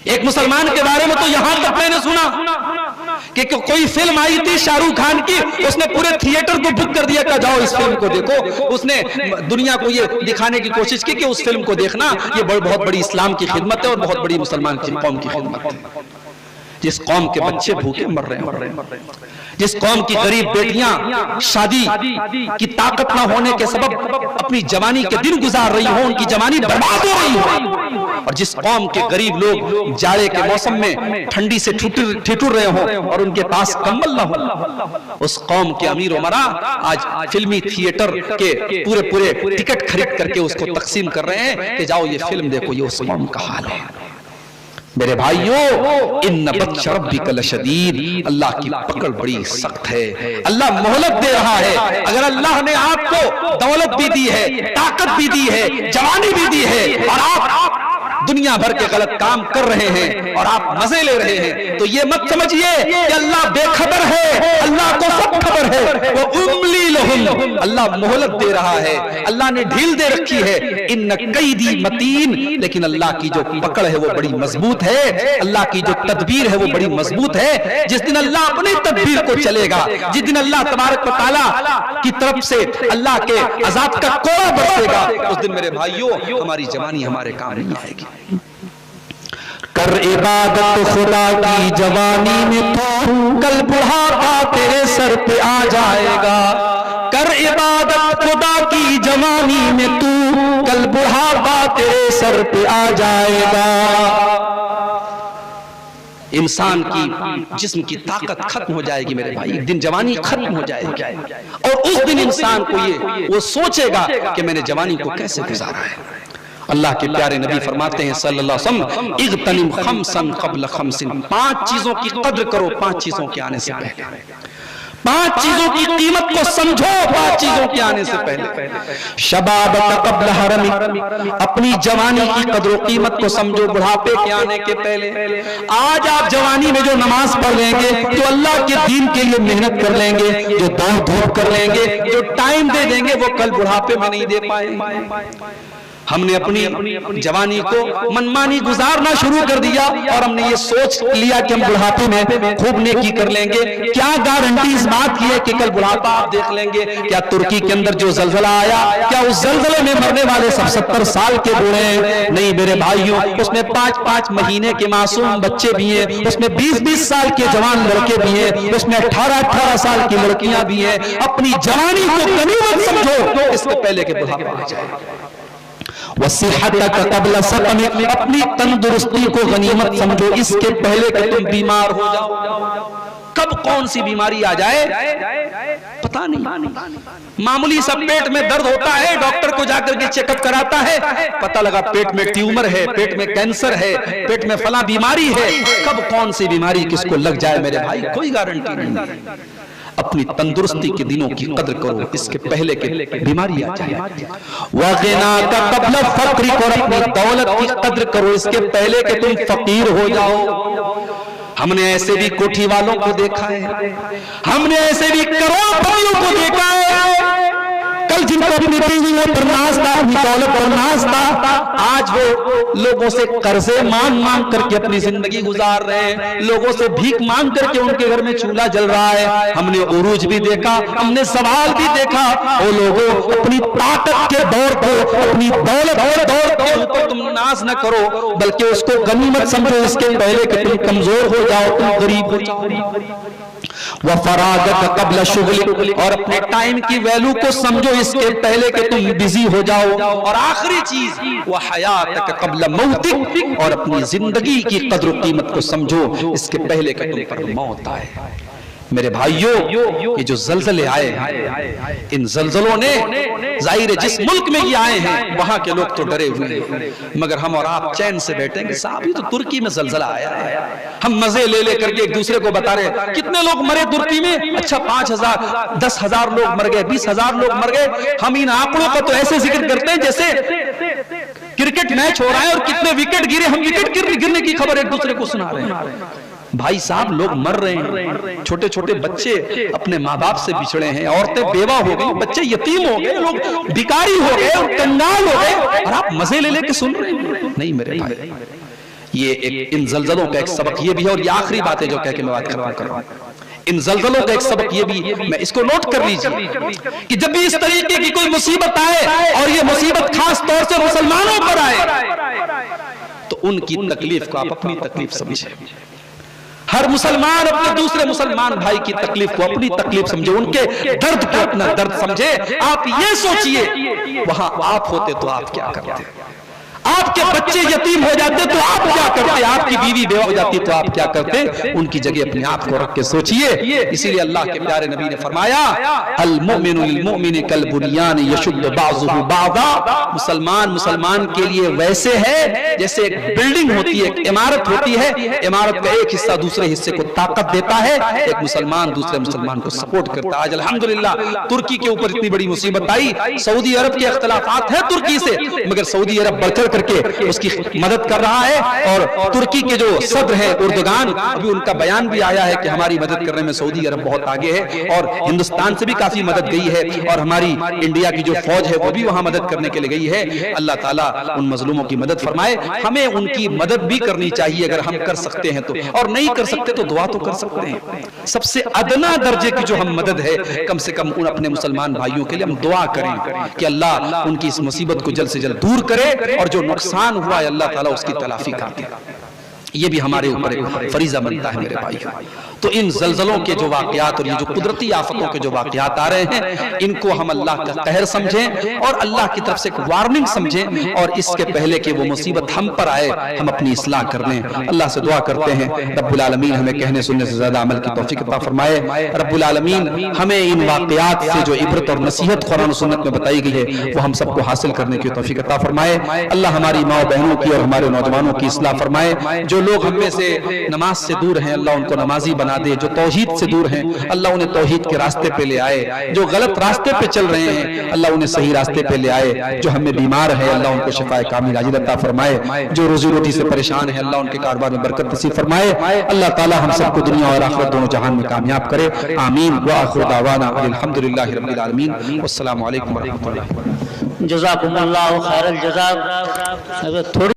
ایک مسلمان کے بارے میں تو یہاں تک میں نے سنا کہ کوئی فلم آئی تھی شاہ رخ خان کی, اس نے پورے تھیٹر کو بک کر دیا کہ جاؤ اس فلم کو دیکھو. اس نے دنیا کو یہ دکھانے کی کوشش کی کہ اس فلم کو دیکھنا یہ بہت بڑی اسلام کی خدمت ہے اور بہت بڑی مسلمان کی قوم کی خدمت ہے. جس قوم کے بچے بھوکے مر رہے ہیں, جس قوم کی غریب بیٹیاں شادی کی طاقت نہ ہونے کے سبب اپنی جوانی کے دن گزار رہی ہوں, ان کی جوانی برباد ہو رہی ہو, اور جس قوم کے غریب لوگ جاڑے کے موسم میں ٹھنڈی سے ٹھٹر رہے ہوں اور ان کے پاس کمبل نہ ہو, اس قوم کے امیر عمرا آج فلمی تھیٹر کے پورے ٹکٹ خرید کر کے اس کو تقسیم کر رہے ہیں کہ جاؤ یہ فلم دیکھو. یہ اس قوم کا حال ہے. میرے بھائیوں, ان بطش ربک لشدید, اللہ کی پکڑ بڑی سخت ہے. اللہ مہلت دے رہا ہے. اگر اللہ نے آپ کو دولت بھی دی ہے, طاقت بھی دی ہے, جوانی بھی دی ہے اور آپ دنیا بھر کے غلط کام کر رہے ہیں اور آپ مزے لے رہے ہیں, تو یہ مت سمجھیے کہ اللہ بے خبر ہے, اللہ کو سب خبر ہے. وہ املی لہم, اللہ مہلت دے رہا ہے, اللہ نے ڈھیل دے رکھی ہے. ان قیدی متین, لیکن اللہ کی جو پکڑ ہے وہ بڑی مضبوط ہے, اللہ کی جو تدبیر ہے وہ بڑی مضبوط ہے. جس دن اللہ اپنی تدبیر کو چلے گا, جس دن اللہ تبارک و تعالیٰ کی طرف سے اللہ کے عذاب کا کوڑا برسے گا, اس دن میرے بھائیوں ہماری جوانی ہمارے کام نہیں آئے گی. کر عبادت خدا کی جوانی میں تو, کل بڑھاپا تیرے سر پہ آ جائے گا. کر عبادت خدا کی جوانی میں تو, کل بڑھاپا تیرے سر پہ آ جائے گا. انسان کی جسم کی طاقت ختم ہو جائے گی میرے بھائی، ایک دن جوانی ختم ہو جائے گی، اور اس دن انسان کو وہ سوچے گا کہ میں نے جوانی کو کیسے گزارا ہے۔ اللہ کے پیارے نبی فرماتے ہیں صلی اللہ علیہ وسلم، اغتنم خمسا قبل خمس، 5 چیزوں کی قدر کرو 5 چیزوں کے آنے سے پہلے، 5 چیزوں کی قیمت کو سمجھو 5 چیزوں کے آنے سے پہلے۔ شبابک قبل حرمک، اپنی جوانی کی قدر و قیمت کو سمجھو بڑھاپے کے آنے کے پہلے۔ آج آپ جوانی میں جو نماز پڑھ لیں گے، جو اللہ کے دین کے لیے محنت کر لیں گے، جو دوڑ دھوپ کر لیں گے، جو ٹائم دے دیں گے، وہ کل بڑھاپے میں نہیں دے پائیں گے۔ ہم نے اپنی جوانی کو منمانی گزارنا شروع کر دیا، اور ہم نے یہ سوچ لیا کہ ہم بڑھاپے میں خوب نیکی کر لیں گے۔ کیا گارنٹی اس بات کی ہے کہ کل بڑھاپا آپ دیکھ لیں گے؟ کیا ترکی کے اندر جو زلزلہ آیا، کیا اس زلزلے میں مرنے والے سب 70 سال کے بوڑھے ہیں؟ نہیں میرے بھائیوں، اس میں 5-5 مہینے کے معصوم بچے بھی ہیں، اس میں 20-20 سال کے جوان لڑکے بھی ہیں، اس میں 18-18 سال کی لڑکیاں بھی ہیں۔ اپنی جوانی کو غنیمت سمجھو اس سے پہلے کہ بڑھاپا آ جائے۔ وَصِحَّتَكَ قَبْلَ سَقَمِكَ، اپنی تندرستی کو غنیمت سمجھو اس کے پہلے کہ تم بیمار ہو جاؤ۔ کب کون سی بیماری آ جائے پتہ نہیں۔ معمولی سا پیٹ میں درد ہوتا ہے، ڈاکٹر کو جا کر کے چیک اپ کراتا ہے، پتہ لگا پیٹ میں ٹیومر ہے، پیٹ میں کینسر ہے، پیٹ میں فلاں بیماری ہے۔ کب کون سی بیماری کس کو لگ جائے میرے بھائی، کوئی گارنٹی نہیں۔ اپنی تندرستی کے دنوں کی قدر کرو اس کے پہلے کہ بیماری آ جائے۔ وَغِنَاكَ قَبْلَ فَقْرِكَ، اور اپنی دولت کی قدر کرو اس کے پہلے کہ تم فقیر ہو جاؤ۔ ہم نے ایسے بھی کوٹھی والوں کو دیکھا ہے، ہم نے ایسے بھی کروڑ پتیوں کو دیکھا ہے، کل جن کو اپنی بیویوں پر ناز تھا، اپنی دولت پر ناز تھا، آج وہ لوگوں سے قرضے مانگ کر کے اپنی زندگی گزار رہے ہیں، لوگوں سے بھیک مانگ کر کے ان کے گھر میں چولہا جل رہا ہے۔ ہم نے عروج بھی دیکھا، ہم نے سوال بھی دیکھا، وہ لوگوں اپنی طاقت کے دور کو، اپنی دولت کے دور کے اوپر تم ناز نہ کرو، بلکہ اس کو غنیمت سمجھو اس کے پہلے کہ تم کمزور ہو جاؤ، تم غریب ہو جاؤ۔ وَفَرَاغَكَ قَبْلَ شُغْلِكَ، اور اپنے ٹائم کی ویلیو کو سمجھو اس کے پہلے کہ تم بزی ہو جاؤ۔ اور آخری چیز وَحَيَاتَكَ قَبْلَ مَوْتِكَ، اور اپنی زندگی کی قدر و قیمت کو سمجھو اس کے پہلے کہ تم پر موت آئے۔ میرے بھائیوں، یہ جو زلزلے آئے ہیں، ان زلزلوں نے ظاہر جس ملک میں یہ آئے ہیں وہاں کے لوگ تو ڈرے ہوئے ہیں، مگر ہم اور آپ چین سے بیٹھیں گے صاحب یہ تو ترکی میں زلزلہ آیا ہے، ہم مزے لے کر کے ایک دوسرے کو بتا رہے ہیں کتنے لوگ مرے ترکی میں، اچھا 5,000 10,000 لوگ مر گئے، 20,000 لوگ مر گئے۔ ہم ان آنکڑوں کا تو ایسے ذکر کرتے ہیں جیسے کرکٹ میچ ہو رہا ہے اور کتنے وکٹ گرے، ہم وکٹ گرنے کی خبر ایک دوسرے کو سنا رہے ہیں۔ بھائی صاحب لوگ مر رہے ہیں، چھوٹے چھوٹے بچے اپنے ماں باپ سے بچھڑے ہیں، عورتیں بیوہ ہو گئی، بچے یتیم ہو گئے، لوگ بھکاری ہو گئے، کنگال ہو گئے، اور آپ مزے لے کے سن رہے ہیں۔ نہیں میرے بھائی، یہ ان زلزلوں کا ایک سبق یہ بھی ہے، اور یہ آخری بات ہے جو کہہ کے میں بات ختم کر رہا ہوں۔ ان زلزلوں کا ایک سبق یہ بھی، میں اس کو نوٹ کر لیجئے کہ جب بھی اس طریقے کی کوئی مصیبت آئے، اور یہ مصیبت خاص طور سے مسلمانوں پر آئے، تو ان کی تکلیف کو آپ اپنی تکلیف سمجھیں۔ ہر مسلمان اپنے دوسرے مسلمان بھائی کی تکلیف کو اپنی تکلیف سمجھے، ان کے درد کو اپنا درد سمجھے۔ آپ یہ سوچئے وہاں آپ ہوتے تو آپ کیا کرتے، آپ کے بچے یتیم ہو جاتے تو آپ کیا کرتے، آپ کی بیوی بیوہ ہو جاتی تو آپ کیا کرتے، ان کی جگہ اپنے آپ کو رکھ کے سوچئے۔ اسی لیے اللہ کے پیارے نبی نے فرمایا المؤمن للمؤمن کالبنیان یشد بعضہ بعضا، مسلمان کے لیے ویسے ہے جیسے ایک بلڈنگ ہوتی ہے، ایک عمارت ہوتی ہے، عمارت کا ایک حصہ دوسرے حصے کو طاقت دیتا ہے، ایک مسلمان دوسرے مسلمان کو سپورٹ کرتا ہے۔ آج الحمدللہ ترکی کے اوپر اتنی بڑی مصیبت آئی، سعودی عرب کے اختلافات ہیں ترکی سے، مگر سعودی عرب بڑھ کر کے اس کی مدد کر رہا ہے، اور ترکی کے جو صدر ہیں اردگان، ابھی ان کا بیان بھی آیا ہے کہ ہماری مدد کرنے میں سعودی عرب بہت آگے ہے، اور ہندوستان سے بھی کافی مدد گئی ہے، اور ہماری انڈیا کی جو فوج ہے وہ بھی وہاں مدد کرنے کے لیے گئی ہے۔ اللہ تعالیٰ ان مظلوموں کی مدد فرمائے، ہمیں ان کی مدد بھی کرنی چاہیے اگر ہم کر سکتے ہیں تو، اور نہیں کر سکتے تو دعا تو کر سکتے ہیں۔ سب سے ادنا درجے کی جو ہم مدد ہے، کم سے کم ان اپنے مسلمان بھائیوں کے لیے ہم دعا کریں کہ اللہ ان کی اس مصیبت کو جلد سے جلد دور کرے، اور جو نقصان ہوا ہے اللہ تعالیٰ اس کی تلافی کر دے۔ یہ بھی ہمارے اوپر ایک فریضہ بنتا ہے میرے بھائیو۔ تو ان زلزلوں کے جو واقعات اور یہ جو قدرتی آفتوں کے جو واقعات آ رہے ہیں ان کو ہم اللہ کا قہر سمجھیں اور اللہ کی طرف سے ایک وارننگ سمجھیں، اور اس کے پہلے کہ وہ مصیبت ہم پر آئے ہم اپنی اصلاح کر لیں۔ اللہ سے دعا کرتے ہیں رب العالمین ہمیں کہنے سننے سے زیادہ عمل کی توفیق عطا فرمائے۔ رب العالمین ہمیں ان واقعات سے جو عبرت اور نصیحت قرآن و سنت میں بتائی گئی ہے وہ ہم سب کو حاصل کرنے کی توفیق عطا فرمائے۔ اللہ ہماری ماں بہنوں کی اور ہمارے نوجوانوں کی اصلاح فرمائے۔ جو لوگ ہم میں سے نماز سے دور ہیں اللہ ان کو نمازی بنا دے، جو توحید سے دور ہیں اللہ انہیں توحید کے راستے پہ لے آئے، جو غلط راستے پہ چل رہے ہیں اللہ انہیں صحیح راستے پہ لے آئے، جو ہمیں بیمار ہے اللہ ان کو شفاء کامل عاجل عطا فرمائے، جو روزی روٹی سے پریشان ہے اللہ ان کے کاروبار میں برکت نصیب فرمائے۔ اللہ تعالی ہم سب کو دنیا اور آخرت دونوں جہان میں کامیاب کرے، آمین۔ وآخر دعوانا الحمدللہ رب العالمین، والسلام علیکم ورحمۃ اللہ۔ جزاکم اللہ خیر الجزا۔